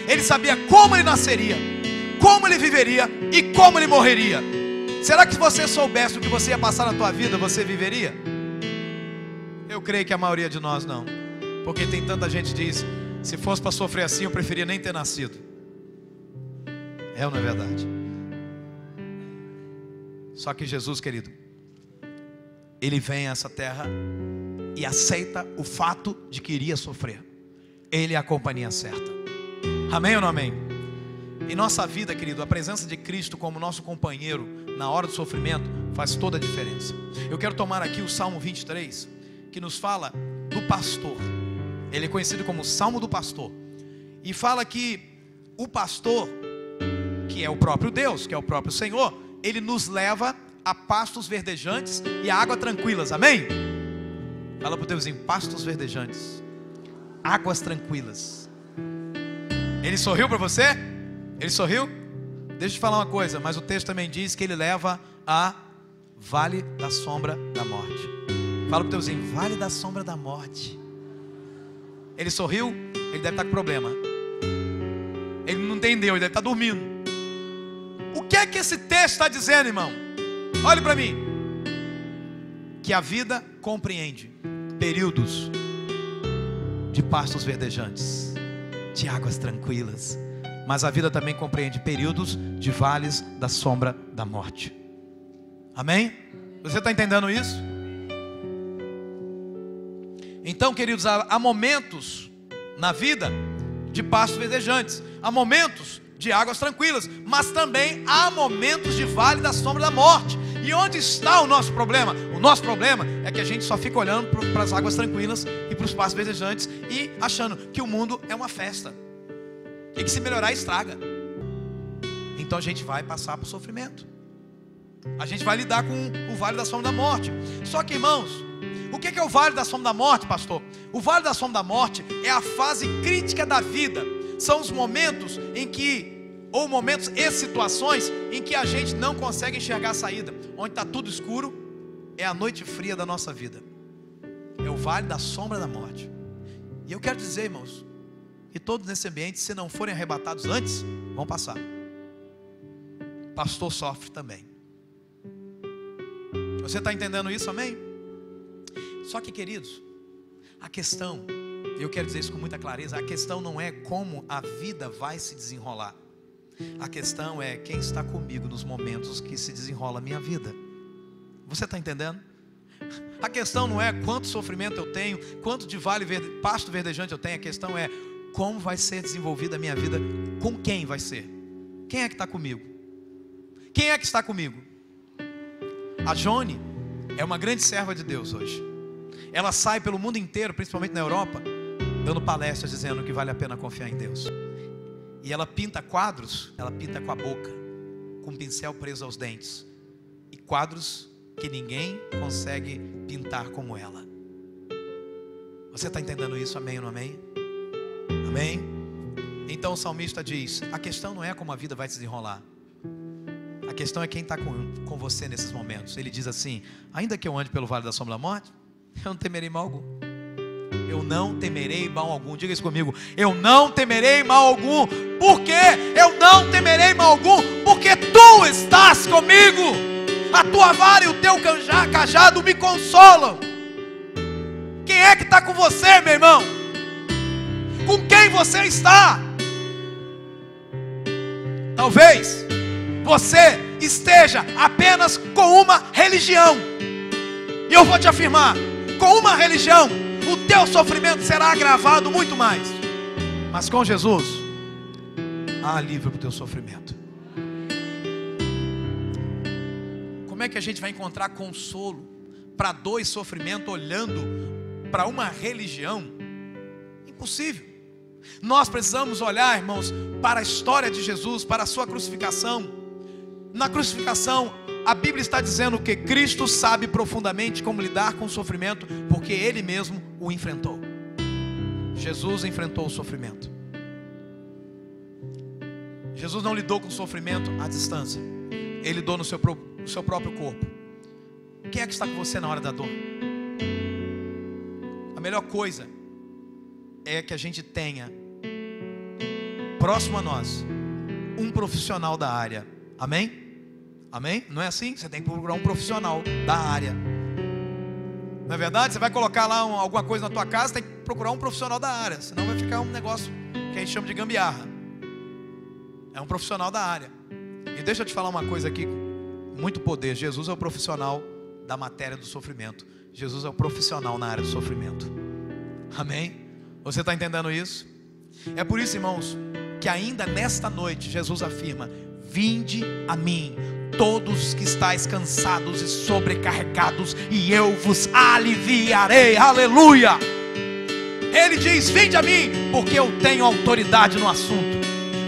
Ele sabia como ele nasceria, como ele viveria e como ele morreria. Será que se você soubesse o que você ia passar na tua vida, você viveria? Eu creio que a maioria de nós não. Porque tem tanta gente que diz: se fosse para sofrer assim, eu preferia nem ter nascido. É ou não é verdade? Só que Jesus, querido, ele vem a essa terra e aceita o fato de que iria sofrer. Ele é a companhia certa. Amém ou não amém? Em nossa vida, querido, a presença de Cristo como nosso companheiro na hora do sofrimento faz toda a diferença. Eu quero tomar aqui o Salmo 23, que nos fala do pastor. Ele é conhecido como o Salmo do Pastor. E fala que o pastor, que é o próprio Deus, que é o próprio Senhor, ele nos leva a pastos verdejantes e a águas tranquilas. Amém? Fala para o Deusinho: pastos verdejantes, águas tranquilas. Ele sorriu para você? Ele sorriu? Deixa eu te falar uma coisa, mas o texto também diz que ele leva a vale da sombra da morte. Fala para o Deusinho: vale da sombra da morte. Ele sorriu? Ele deve estar com problema. Ele não entendeu, ele deve estar dormindo. O que é que esse texto está dizendo, irmão? Olhe para mim. Que a vida compreende períodos de pastos verdejantes, de águas tranquilas, mas a vida também compreende períodos de vales da sombra da morte. Amém? Você está entendendo isso? Então, queridos, há momentos na vida de pastos verdejantes, há momentos de águas tranquilas, mas também há momentos de vale da sombra da morte. E onde está o nosso problema? O nosso problema é que a gente só fica olhando para as águas tranquilas e para os pastos verdejantes e achando que o mundo é uma festa e que se melhorar estraga. Então a gente vai passar por sofrimento, a gente vai lidar com o vale da sombra da morte. Só que, irmãos, o que é o vale da sombra da morte, pastor? O vale da sombra da morte é a fase crítica da vida. São os momentos em que, ou momentos e situações em que a gente não consegue enxergar a saída. Onde está tudo escuro, é a noite fria da nossa vida. É o vale da sombra da morte. E eu quero dizer, irmãos, E todos nesse ambiente, se não forem arrebatados antes, vão passar. Pastor sofre também. Você está entendendo isso, amém? Só que, queridos, a questão, eu quero dizer isso com muita clareza, a questão não é como a vida vai se desenrolar. A questão é quem está comigo nos momentos que se desenrola a minha vida. Você está entendendo? A questão não é quanto sofrimento eu tenho, quanto de pasto verdejante eu tenho. A questão é como vai ser desenvolvida a minha vida, com quem vai ser. Quem é que está comigo? Quem é que está comigo? A Jone é uma grande serva de Deus hoje. Ela sai pelo mundo inteiro, principalmente na Europa, dando palestras dizendo que vale a pena confiar em Deus. E ela pinta quadros, ela pinta com a boca, com um pincel preso aos dentes. E quadros que ninguém consegue pintar como ela. Você está entendendo isso? Amém ou não amém? Amém? Então o salmista diz, a questão não é como a vida vai se desenrolar. A questão é quem está com você nesses momentos. Ele diz assim, ainda que eu ande pelo vale da sombra da morte, eu não temerei mal algum. Eu não temerei mal algum. Diga isso comigo. Eu não temerei mal algum. Por quê? Eu não temerei mal algum, porque tu estás comigo. A tua vara e o teu cajado me consolam. Quem é que está com você, meu irmão? Com quem você está? Talvez você esteja apenas com uma religião. E eu vou te afirmar, com uma religião o teu sofrimento será agravado muito mais. Mas com Jesus há alívio para o teu sofrimento. Como é que a gente vai encontrar consolo para dor e sofrimento olhando para uma religião? Impossível. Nós precisamos olhar, irmãos, para a história de Jesus, para a sua crucificação. Na crucificação, a Bíblia está dizendo que Cristo sabe profundamente como lidar com o sofrimento, porque Ele mesmo o enfrentou. Jesus enfrentou o sofrimento. Jesus não lidou com o sofrimento à distância. Ele lidou no seu próprio corpo. Quem é que está com você na hora da dor? A melhor coisa é que a gente tenha próximo a nós um profissional da área. Amém? Amém? Não é assim? Você tem que procurar um profissional da área. Não é verdade? Você vai colocar lá alguma coisa na tua casa, tem que procurar um profissional da área. Senão vai ficar um negócio que a gente chama de gambiarra. É um profissional da área. E deixa eu te falar uma coisa aqui, muito poder. Jesus é o profissional da matéria do sofrimento. Jesus é o profissional na área do sofrimento. Amém? Você está entendendo isso? É por isso, irmãos, que ainda nesta noite Jesus afirma: vinde a mim, todos que estáis cansados e sobrecarregados, e eu vos aliviarei. Aleluia! Ele diz: vinde a mim, porque eu tenho autoridade no assunto.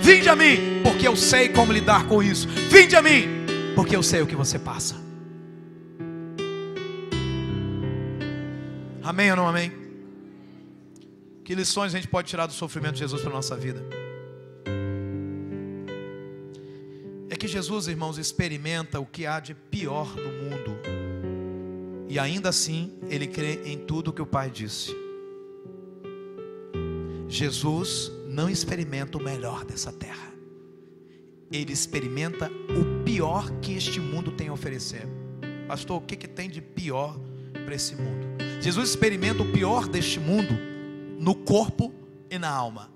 Vinde a mim, porque eu sei como lidar com isso. Vinde a mim, porque eu sei o que você passa. Amém ou não amém? Que lições a gente pode tirar do sofrimento de Jesus para a nossa vida? É que Jesus, irmãos, experimenta o que há de pior no mundo, e ainda assim Ele crê em tudo que o Pai disse. Jesus não experimenta o melhor dessa terra. Ele experimenta o pior que este mundo tem a oferecer. Pastor, o que tem de pior para esse mundo? Jesus experimenta o pior deste mundo no corpo e na alma.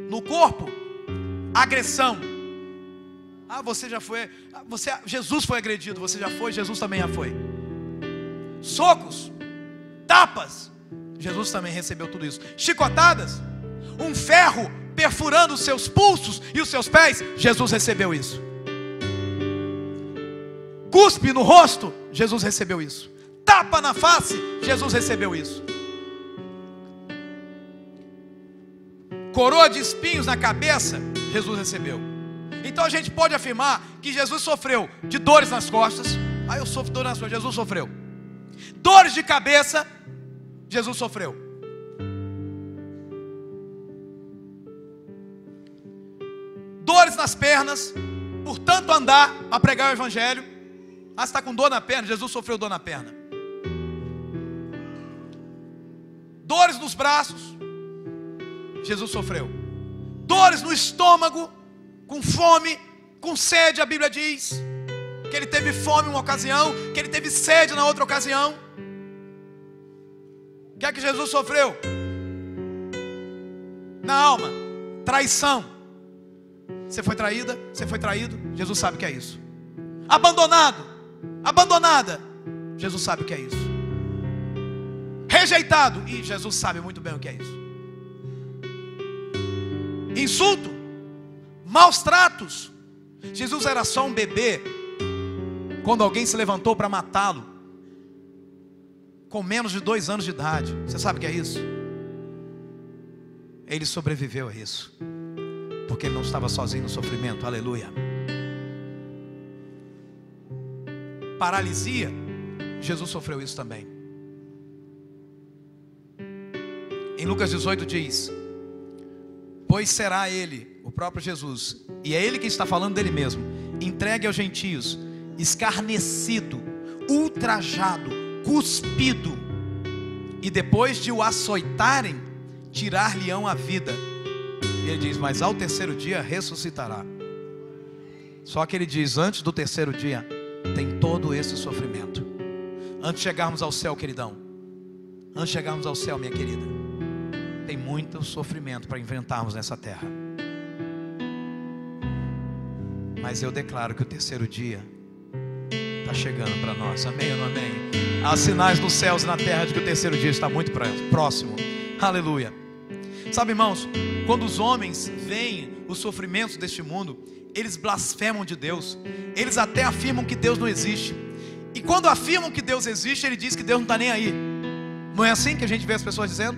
No corpo, agressão. Você já foi, Jesus foi agredido, você já foi, Jesus também já foi. Socos, tapas, Jesus também recebeu tudo isso. Chicotadas, um ferro perfurando os seus pulsos e os seus pés, Jesus recebeu isso. Cuspe no rosto, Jesus recebeu isso. Tapa na face, Jesus recebeu isso. Coroa de espinhos na cabeça, Jesus recebeu. Então a gente pode afirmar que Jesus sofreu de dores nas costas. Eu sofro dor nas costas, Jesus sofreu. Dores de cabeça, Jesus sofreu. Dores nas pernas, por tanto andar a pregar o evangelho. Você está com dor na perna, Jesus sofreu dor na perna. Dores nos braços, Jesus sofreu? Dores no estômago, com fome, com sede. A Bíblia diz que ele teve fome uma ocasião, que ele teve sede na outra ocasião. O que é que Jesus sofreu? Na alma, traição. Você foi traída, você foi traído, Jesus sabe o que é isso. Abandonado, abandonada, Jesus sabe o que é isso. Rejeitado, e Jesus sabe muito bem o que é isso. Insulto, maus tratos. Jesus era só um bebê quando alguém se levantou para matá-lo, com menos de 2 anos de idade. Você sabe o que é isso? Ele sobreviveu a isso, porque ele não estava sozinho no sofrimento. Aleluia. Paralisia, Jesus sofreu isso também. Em Lucas 18 diz: pois será ele, o próprio Jesus, e é ele que está falando dele mesmo, entregue aos gentios, escarnecido, ultrajado, cuspido, e depois de o açoitarem, tirar-lhe-ão a vida. E ele diz: mas ao terceiro dia ressuscitará. Só que ele diz: antes do terceiro dia tem todo esse sofrimento. Antes de chegarmos ao céu, queridão, antes de chegarmos ao céu, minha querida, tem muito sofrimento para enfrentarmos nessa terra. Mas eu declaro que o terceiro dia está chegando para nós. Amém ou não amém? Há sinais nos céus e na terra de que o terceiro dia está muito próximo. Aleluia. Sabe, irmãos, quando os homens veem os sofrimentos deste mundo, eles blasfemam de Deus. Eles até afirmam que Deus não existe. E quando afirmam que Deus existe, ele diz que Deus não está nem aí. Não é assim que a gente vê as pessoas dizendo?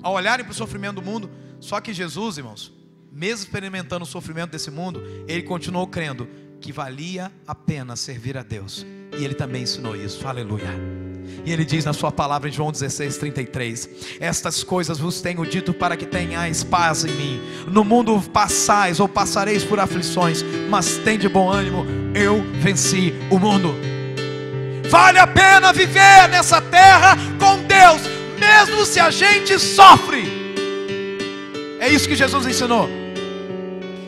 Ao olharem para o sofrimento do mundo. Só que Jesus, irmãos, mesmo experimentando o sofrimento desse mundo, ele continuou crendo que valia a pena servir a Deus. E ele também ensinou isso. Aleluia. E ele diz na sua palavra em João 16:33: estas coisas vos tenho dito para que tenhais paz em mim. No mundo passais ou passareis por aflições, mas tende bom ânimo, eu venci o mundo. Vale a pena viver nessa terra com Deus, mesmo se a gente sofre. É isso que Jesus ensinou.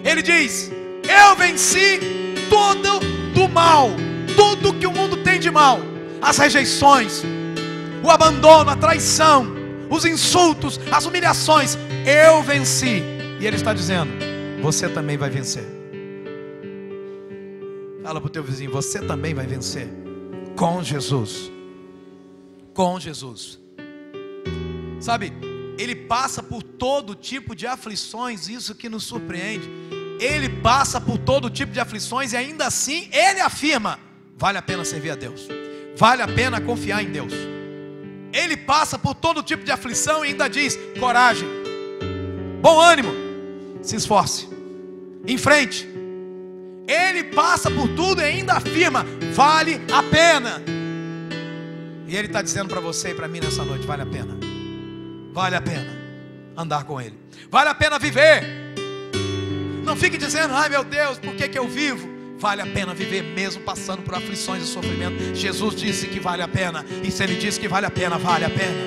Ele diz: eu venci tudo do mal, tudo que o mundo tem de mal. As rejeições, o abandono, a traição, os insultos, as humilhações, eu venci. E ele está dizendo: você também vai vencer. Fala para o teu vizinho: você também vai vencer. Com Jesus. Com Jesus. Sabe, ele passa por todo tipo de aflições. Isso que nos surpreende. Ele passa por todo tipo de aflições e ainda assim ele afirma: vale a pena servir a Deus, vale a pena confiar em Deus. Ele passa por todo tipo de aflição e ainda diz: coragem, bom ânimo, se esforce, em frente. Ele passa por tudo e ainda afirma: vale a pena. E ele está dizendo para você e para mim nessa noite: vale a pena. Vale a pena andar com ele. Vale a pena viver. Não fique dizendo: ai meu Deus, por que eu vivo? Vale a pena viver mesmo passando por aflições e sofrimento. Jesus disse que vale a pena. E se ele disse que vale a pena, vale a pena.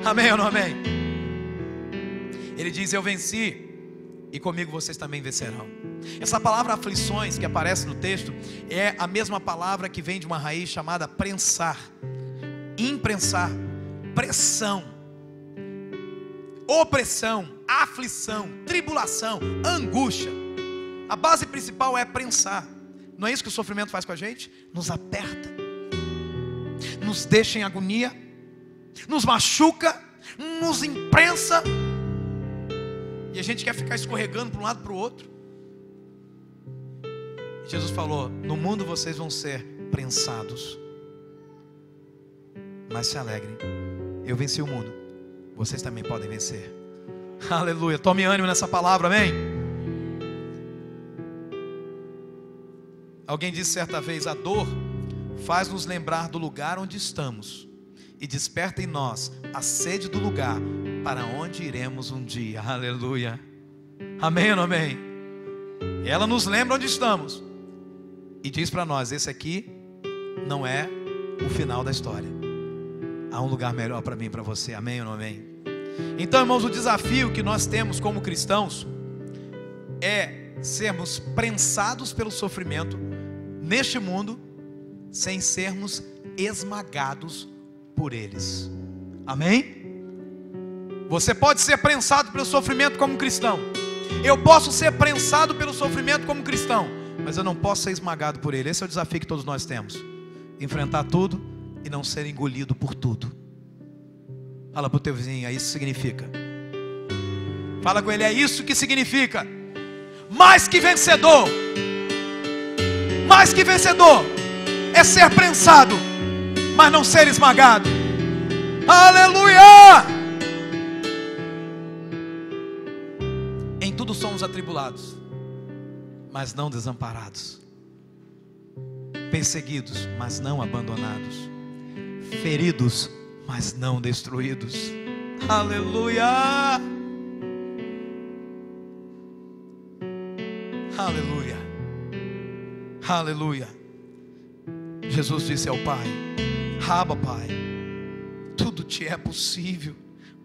Amém ou não amém? Ele diz: eu venci, e comigo vocês também vencerão. Essa palavra aflições que aparece no texto é a mesma palavra que vem de uma raiz chamada prensar. Imprensar, pressão, opressão, aflição, tribulação, angústia. A base principal é prensar. Não é isso que o sofrimento faz com a gente? Nos aperta, nos deixa em agonia, nos machuca, nos imprensa, e a gente quer ficar escorregando para um lado para o outro. Jesus falou: no mundo vocês vão ser prensados, mas se alegrem, eu venci o mundo, vocês também podem vencer. Aleluia, tome ânimo nessa palavra, amém? Alguém disse certa vez: a dor faz nos lembrar do lugar onde estamos e desperta em nós a sede do lugar para onde iremos um dia. Aleluia, amém ou não amém? Ela nos lembra onde estamos e diz para nós: esse aqui não é o final da história, há um lugar melhor para mim e para você. Amém ou não amém? Então, irmãos, o desafio que nós temos como cristãos é sermos prensados pelo sofrimento neste mundo, sem sermos esmagados por eles. Amém? Você pode ser prensado pelo sofrimento como cristão. Eu posso ser prensado pelo sofrimento como cristão, mas eu não posso ser esmagado por ele. Esse é o desafio que todos nós temos: enfrentar tudo e não ser engolido por tudo. Fala para o teu vizinho, é isso que significa. Fala com ele, é isso que significa. Mais que vencedor. Mais que vencedor é ser prensado, mas não ser esmagado. Aleluia! Em tudo somos atribulados, mas não desamparados, perseguidos, mas não abandonados, feridos, mas não destruídos. Aleluia! Aleluia! Aleluia! Jesus disse ao Pai: Abba, Pai, tudo te é possível.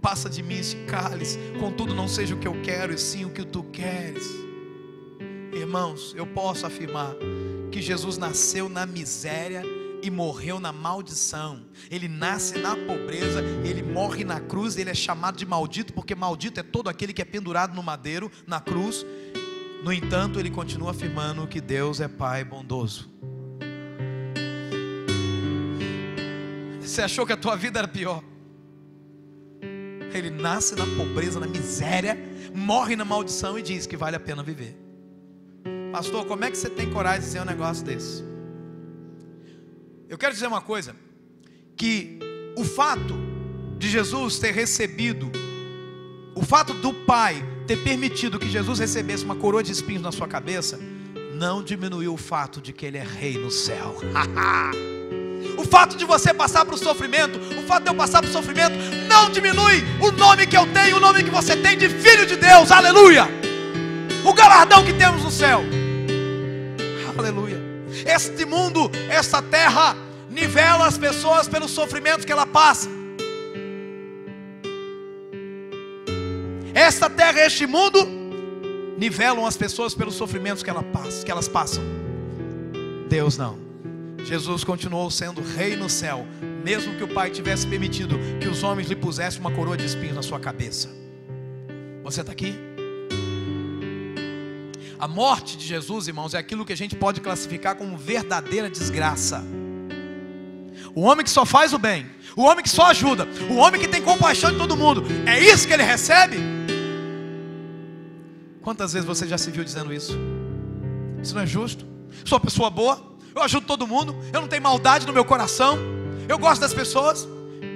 Passa de mim esse cálice, contudo não seja o que eu quero, e sim o que tu queres. Irmãos, eu posso afirmar que Jesus nasceu na miséria e morreu na maldição. Ele nasce na pobreza, ele morre na cruz, ele é chamado de maldito, porque maldito é todo aquele que é pendurado no madeiro, na cruz. No entanto, ele continua afirmando que Deus é Pai bondoso. Você achou que a tua vida era pior? Ele nasce na pobreza, na miséria, morre na maldição e diz que vale a pena viver. Pastor, como é que você tem coragem de dizer um negócio desse? Eu quero dizer uma coisa, que o fato de Jesus ter recebido, o fato do Pai ter permitido que Jesus recebesse uma coroa de espinhos na sua cabeça, não diminuiu o fato de que Ele é rei no céu. O fato de você passar por sofrimento, o fato de eu passar por sofrimento, não diminui o nome que eu tenho, o nome que você tem de filho de Deus. Aleluia! O galardão que temos no céu. Aleluia! Este mundo, esta terra, nivela as pessoas pelos sofrimentos que ela passa. Esta terra, este mundo, nivelam as pessoas pelos sofrimentos que elas passam. Deus não. Jesus continuou sendo rei no céu, mesmo que o Pai tivesse permitido que os homens lhe pusessem uma coroa de espinhos na sua cabeça. Você está aqui? A morte de Jesus, irmãos, é aquilo que a gente pode classificar como verdadeira desgraça. O homem que só faz o bem, o homem que só ajuda, o homem que tem compaixão de todo mundo, é isso que ele recebe? Quantas vezes você já se viu dizendo isso? Isso não é justo. Sou uma pessoa boa, eu ajudo todo mundo, eu não tenho maldade no meu coração, eu gosto das pessoas,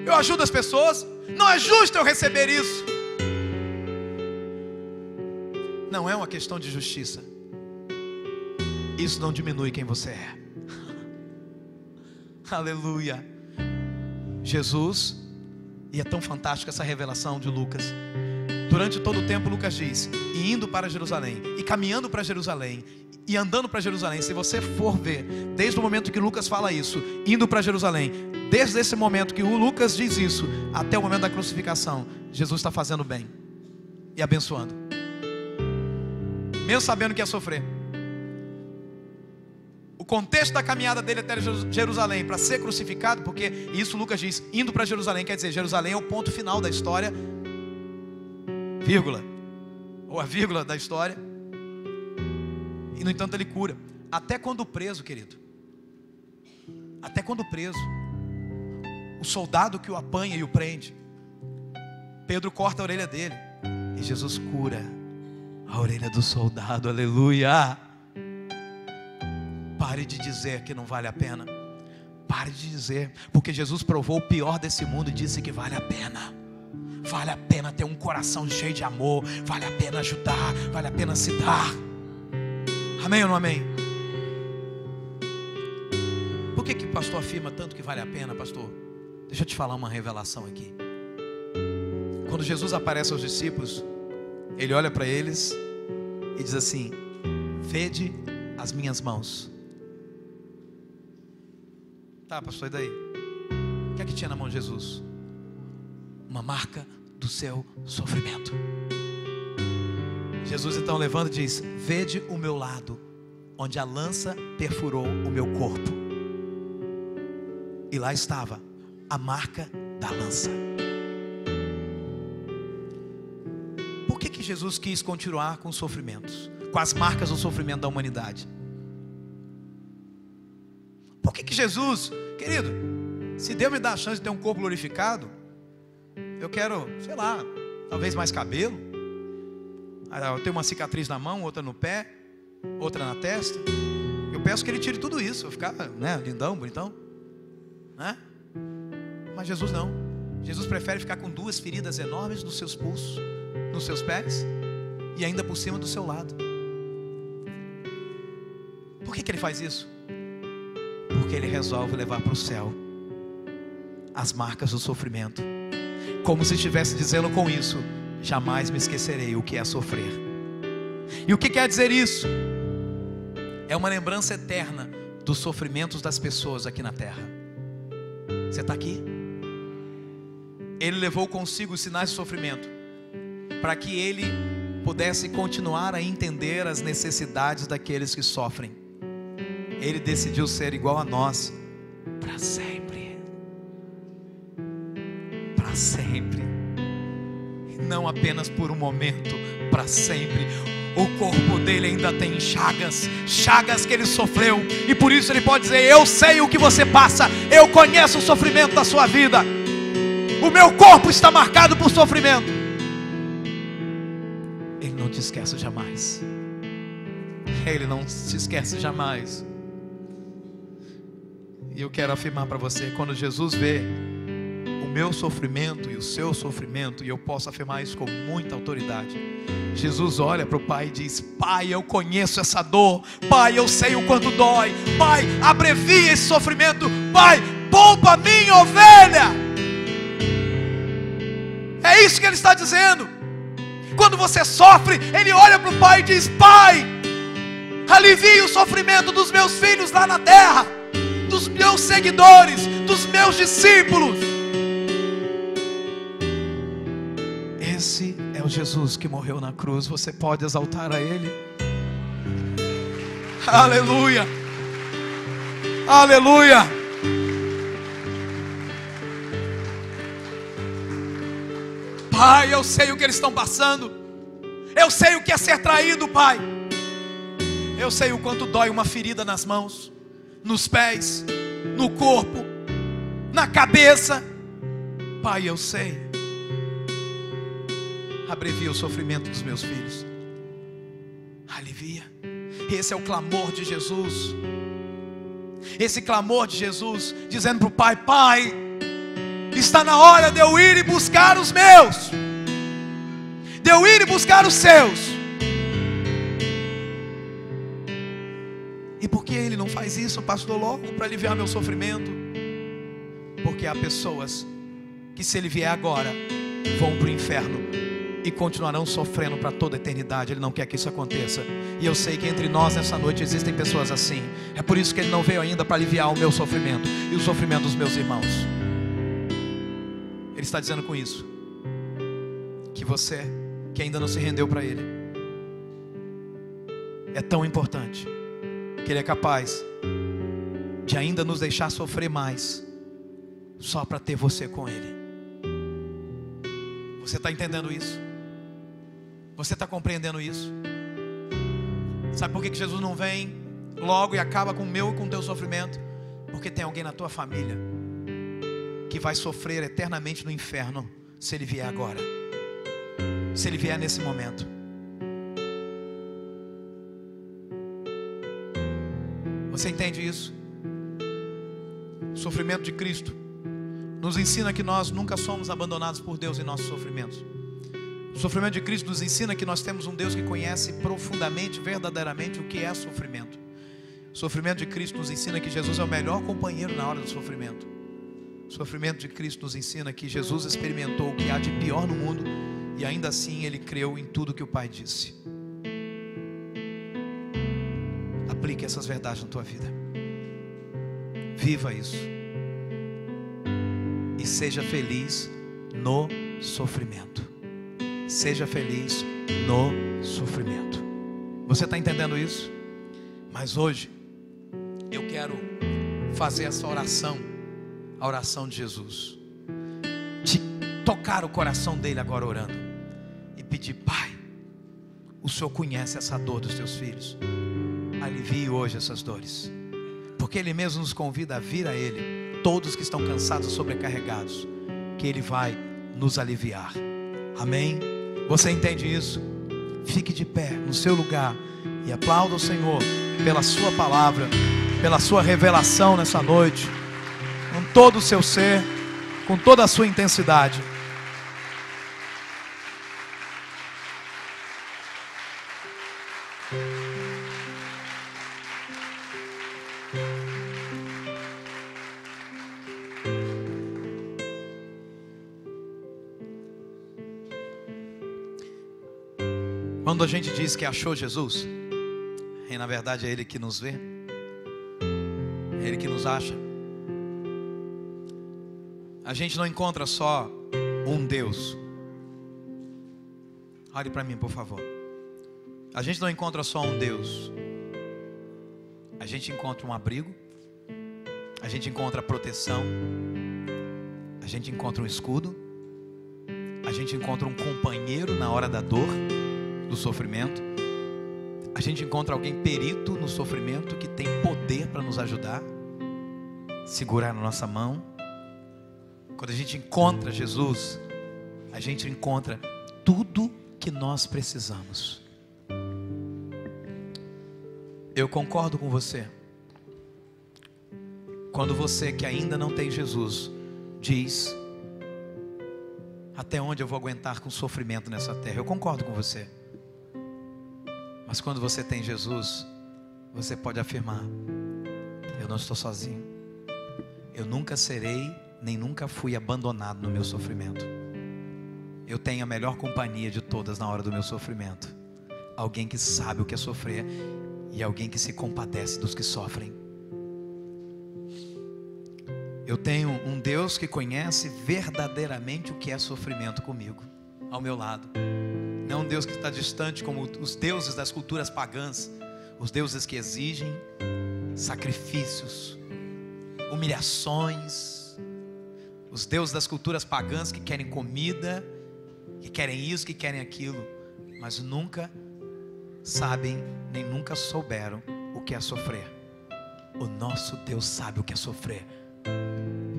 eu ajudo as pessoas, não é justo eu receber isso. Não é uma questão de justiça. Isso não diminui quem você é. Aleluia. Jesus, e é tão fantástica essa revelação de Lucas. Durante todo o tempo Lucas diz, e indo para Jerusalém, e caminhando para Jerusalém, e andando para Jerusalém. Se você for ver, desde o momento que Lucas fala isso, indo para Jerusalém, desde esse momento que o Lucas diz isso, até o momento da crucificação, Jesus está fazendo bem e abençoando, mesmo sabendo que ia sofrer. O contexto da caminhada dele até Jerusalém para ser crucificado, porque isso Lucas diz, indo para Jerusalém, quer dizer, Jerusalém é o ponto final da história, vírgula, ou a vírgula da história. E no entanto ele cura. Até quando preso, querido, até quando preso, o soldado que o apanha e o prende, Pedro corta a orelha dele, e Jesus cura a orelha do soldado. Aleluia. Pare de dizer que não vale a pena. Pare de dizer, porque Jesus provou o pior desse mundo e disse que vale a pena. Vale a pena ter um coração cheio de amor, vale a pena ajudar, vale a pena se dar. Amém ou não amém? Por que o pastor afirma tanto que vale a pena, pastor? Deixa eu te falar uma revelação aqui. Quando Jesus aparece aos discípulos, ele olha para eles e diz assim: vede as minhas mãos. Tá, pastor, e daí? O que é que tinha na mão de Jesus? Uma marca do seu sofrimento. Jesus então levanta e diz: vede o meu lado, onde a lança perfurou o meu corpo. E lá estava a marca da lança. Por que Jesus quis continuar com os sofrimentos, com as marcas do sofrimento da humanidade? Por que Jesus, querido, se Deus me dá a chance de ter um corpo glorificado, eu quero, sei lá, talvez mais cabelo, eu tenho uma cicatriz na mão, outra no pé, outra na testa. Eu peço que Ele tire tudo isso, eu ficar, né, lindão, bonitão, né? Mas Jesus não. Jesus prefere ficar com 2 feridas enormes nos seus pulsos, nos seus pés e ainda por cima do seu lado. Por que Ele faz isso? Porque Ele resolve levar para o céu as marcas do sofrimento, como se estivesse dizendo com isso: jamais me esquecerei o que é sofrer. E o que quer dizer isso? É uma lembrança eterna dos sofrimentos das pessoas aqui na terra. Você está aqui? Ele levou consigo os sinais de sofrimento, para que Ele pudesse continuar a entender as necessidades daqueles que sofrem. Ele decidiu ser igual a nós para sempre. Para sempre. E não apenas por um momento, para sempre. O corpo dele ainda tem chagas, chagas que ele sofreu, e por isso ele pode dizer: eu sei o que você passa, eu conheço o sofrimento da sua vida, o meu corpo está marcado por sofrimento. Ele não te esquece jamais. Ele não se esquece jamais. E eu quero afirmar para você, quando Jesus vê o meu sofrimento e o seu sofrimento, e eu posso afirmar isso com muita autoridade, Jesus olha para o Pai e diz: Pai, eu conheço essa dor. Pai, eu sei o quanto dói. Pai, abrevia esse sofrimento. Pai, poupa a minha ovelha. É isso que Ele está dizendo. Quando você sofre, Ele olha para o Pai e diz: Pai, alivie o sofrimento dos meus filhos lá na terra, dos meus seguidores, dos meus discípulos. Esse é o Jesus que morreu na cruz. Você pode exaltar a Ele? Aleluia, aleluia. Pai, eu sei o que eles estão passando. Eu sei o que é ser traído, Pai. Eu sei o quanto dói uma ferida nas mãos, nos pés, no corpo, na cabeça. Pai, eu sei. Abrevia o sofrimento dos meus filhos. Alivia. Esse é o clamor de Jesus. Esse clamor de Jesus, dizendo para o Pai: Pai, está na hora de eu ir e buscar os meus, de eu ir e buscar os seus. E por que Ele não faz isso, pastor, logo para aliviar meu sofrimento? Porque há pessoas que, se Ele vier agora, vão para o inferno e continuarão sofrendo para toda a eternidade. Ele não quer que isso aconteça. E eu sei que entre nós nessa noite existem pessoas assim. É por isso que Ele não veio ainda para aliviar o meu sofrimento e o sofrimento dos meus irmãos. Ele está dizendo com isso que você, que ainda não se rendeu para Ele, é tão importante que Ele é capaz de ainda nos deixar sofrer mais, só para ter você com Ele. Você está entendendo isso? Você está compreendendo isso? Sabe por que Jesus não vem logo e acaba com o meu e com o teu sofrimento? Porque tem alguém na tua família que vai sofrer eternamente no inferno, se Ele vier agora, se Ele vier nesse momento. Você entende isso? O sofrimento de Cristo nos ensina que nós nunca somos abandonados por Deus em nossos sofrimentos. O sofrimento de Cristo nos ensina que nós temos um Deus que conhece profundamente, verdadeiramente, o que é sofrimento. O sofrimento de Cristo nos ensina que Jesus é o melhor companheiro na hora do sofrimento. O sofrimento de Cristo nos ensina que Jesus experimentou o que há de pior no mundo, e ainda assim Ele creu em tudo que o Pai disse. Aplique essas verdades na tua vida. Viva isso. E seja feliz no sofrimento. Seja feliz no sofrimento. Você está entendendo isso? Mas hoje eu quero fazer essa oração, a oração de Jesus, de tocar o coração dele agora orando e pedir: Pai, o Senhor conhece essa dor dos teus filhos, alivie hoje essas dores, porque Ele mesmo nos convida a vir a Ele, todos que estão cansados e sobrecarregados, que Ele vai nos aliviar. Amém? Você entende isso? Fique de pé no seu lugar e aplauda o Senhor pela sua palavra, pela sua revelação nessa noite, com todo o seu ser, com toda a sua intensidade. Quando a gente diz que achou Jesus, e na verdade é Ele que nos vê, é Ele que nos acha. A gente não encontra só um Deus. Olhe para mim, por favor. A gente não encontra só um Deus. A gente encontra um abrigo, a gente encontra proteção, a gente encontra um escudo, a gente encontra um companheiro na hora da dor, do sofrimento. A gente encontra alguém perito no sofrimento, que tem poder para nos ajudar, segurar na nossa mão. Quando a gente encontra Jesus, a gente encontra tudo que nós precisamos. Eu concordo com você. Quando você que ainda não tem Jesus diz: até onde eu vou aguentar com sofrimento nessa terra? Eu concordo com você. Mas quando você tem Jesus, você pode afirmar: eu não estou sozinho. Eu nunca serei, nem nunca fui abandonado no meu sofrimento. Eu tenho a melhor companhia de todas na hora do meu sofrimento. Alguém que sabe o que é sofrer e alguém que se compadece dos que sofrem. Eu tenho um Deus que conhece verdadeiramente o que é sofrimento comigo, ao meu lado. Não um Deus que está distante como os deuses das culturas pagãs, os deuses que exigem sacrifícios, humilhações, os deuses das culturas pagãs que querem comida, que querem isso, que querem aquilo, mas nunca sabem, nem nunca souberam o que é sofrer. O nosso Deus sabe o que é sofrer.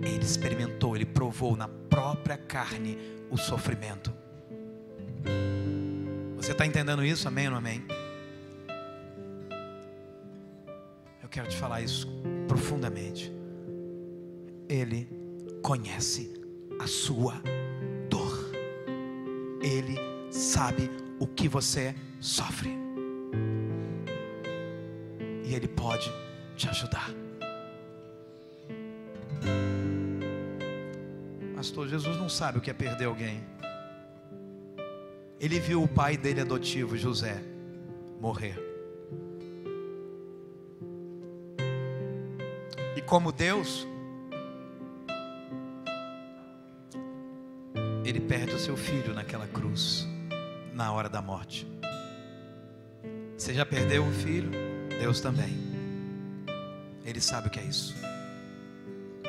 Ele experimentou, Ele provou na própria carne o sofrimento. Você está entendendo isso? Amém ou não amém? Eu quero te falar isso profundamente. Ele conhece a sua dor. Ele sabe o que você sofre. E Ele pode te ajudar. Pastor, Jesus não sabe o que é perder alguém. Ele viu o pai dele adotivo, José, morrer. E como Deus, Ele perde o seu filho naquela cruz, na hora da morte. Você já perdeu um filho? Deus também. Ele sabe o que é isso.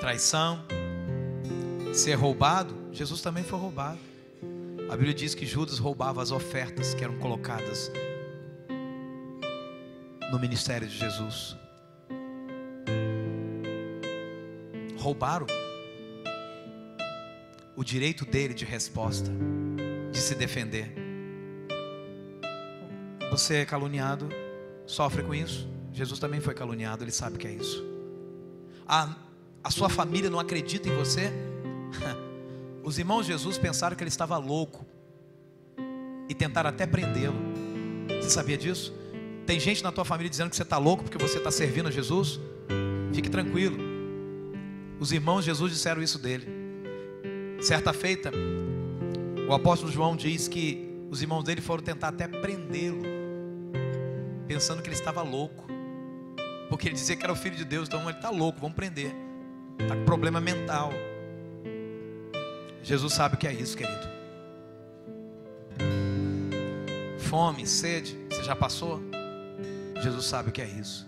Traição, ser roubado. Jesus também foi roubado. A Bíblia diz que Judas roubava as ofertas que eram colocadas no ministério de Jesus. Roubaram o direito dele de resposta, de se defender. Você é caluniado, sofre com isso. Jesus também foi caluniado, Ele sabe o que é isso. A sua família não acredita em você? Os irmãos de Jesus pensaram que ele estava louco e tentaram até prendê-lo. Você sabia disso? Tem gente na tua família dizendo que você está louco porque você está servindo a Jesus. Fique tranquilo. Os irmãos de Jesus disseram isso dele. Certa feita, o apóstolo João diz que os irmãos dele foram tentar até prendê-lo, pensando que ele estava louco, porque ele dizia que era o filho de Deus. Então ele está louco, vamos prender. Está com problema mental. Jesus sabe o que é isso, querido. fome, sede, você já passou? Jesus sabe o que é isso.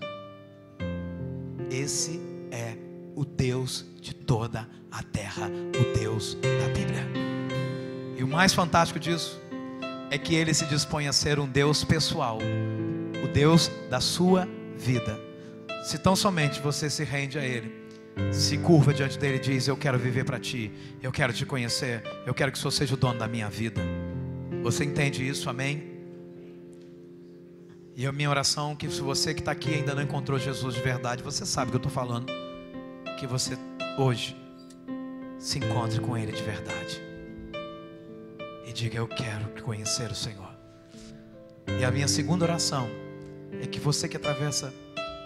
Esse é o Deus de toda a terra, o Deus da Bíblia. E o mais fantástico disso é que Ele se dispõe a ser um Deus pessoal, o Deus da sua vida. Se tão somente você se rende a Ele, se curva diante dEle e diz: eu quero viver para Ti, eu quero Te conhecer, eu quero que o Senhor seja o dono da minha vida. Você entende isso? Amém? E a minha oração é que, se você que está aqui ainda não encontrou Jesus de verdade, você sabe o que eu estou falando, que você hoje se encontre com Ele de verdade e diga: eu quero conhecer o Senhor. E a minha segunda oração é que você que atravessa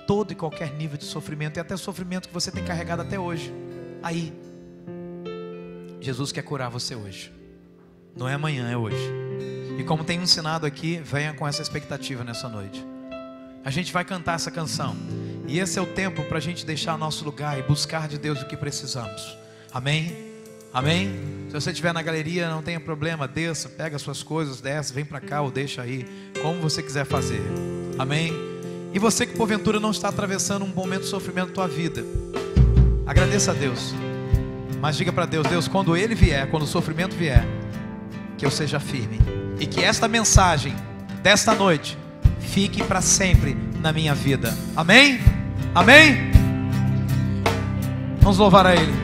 todo e qualquer nível de sofrimento, e até sofrimento que você tem carregado até hoje, aí Jesus quer curar você hoje. Não é amanhã, é hoje. E como tem ensinado aqui, venha com essa expectativa nessa noite. A gente vai cantar essa canção, e esse é o tempo para a gente deixar nosso lugar e buscar de Deus o que precisamos. Amém? Amém? Se você estiver na galeria, não tenha problema, desça, pega as suas coisas, desce, vem para cá ou deixa aí, como você quiser fazer. Amém? E você que porventura não está atravessando um momento de sofrimento na tua vida, agradeça a Deus, mas diga para Deus: Deus, quando Ele vier, quando o sofrimento vier, que eu seja firme, e que esta mensagem desta noite fique para sempre na minha vida. Amém? Amém? Vamos louvar a Ele.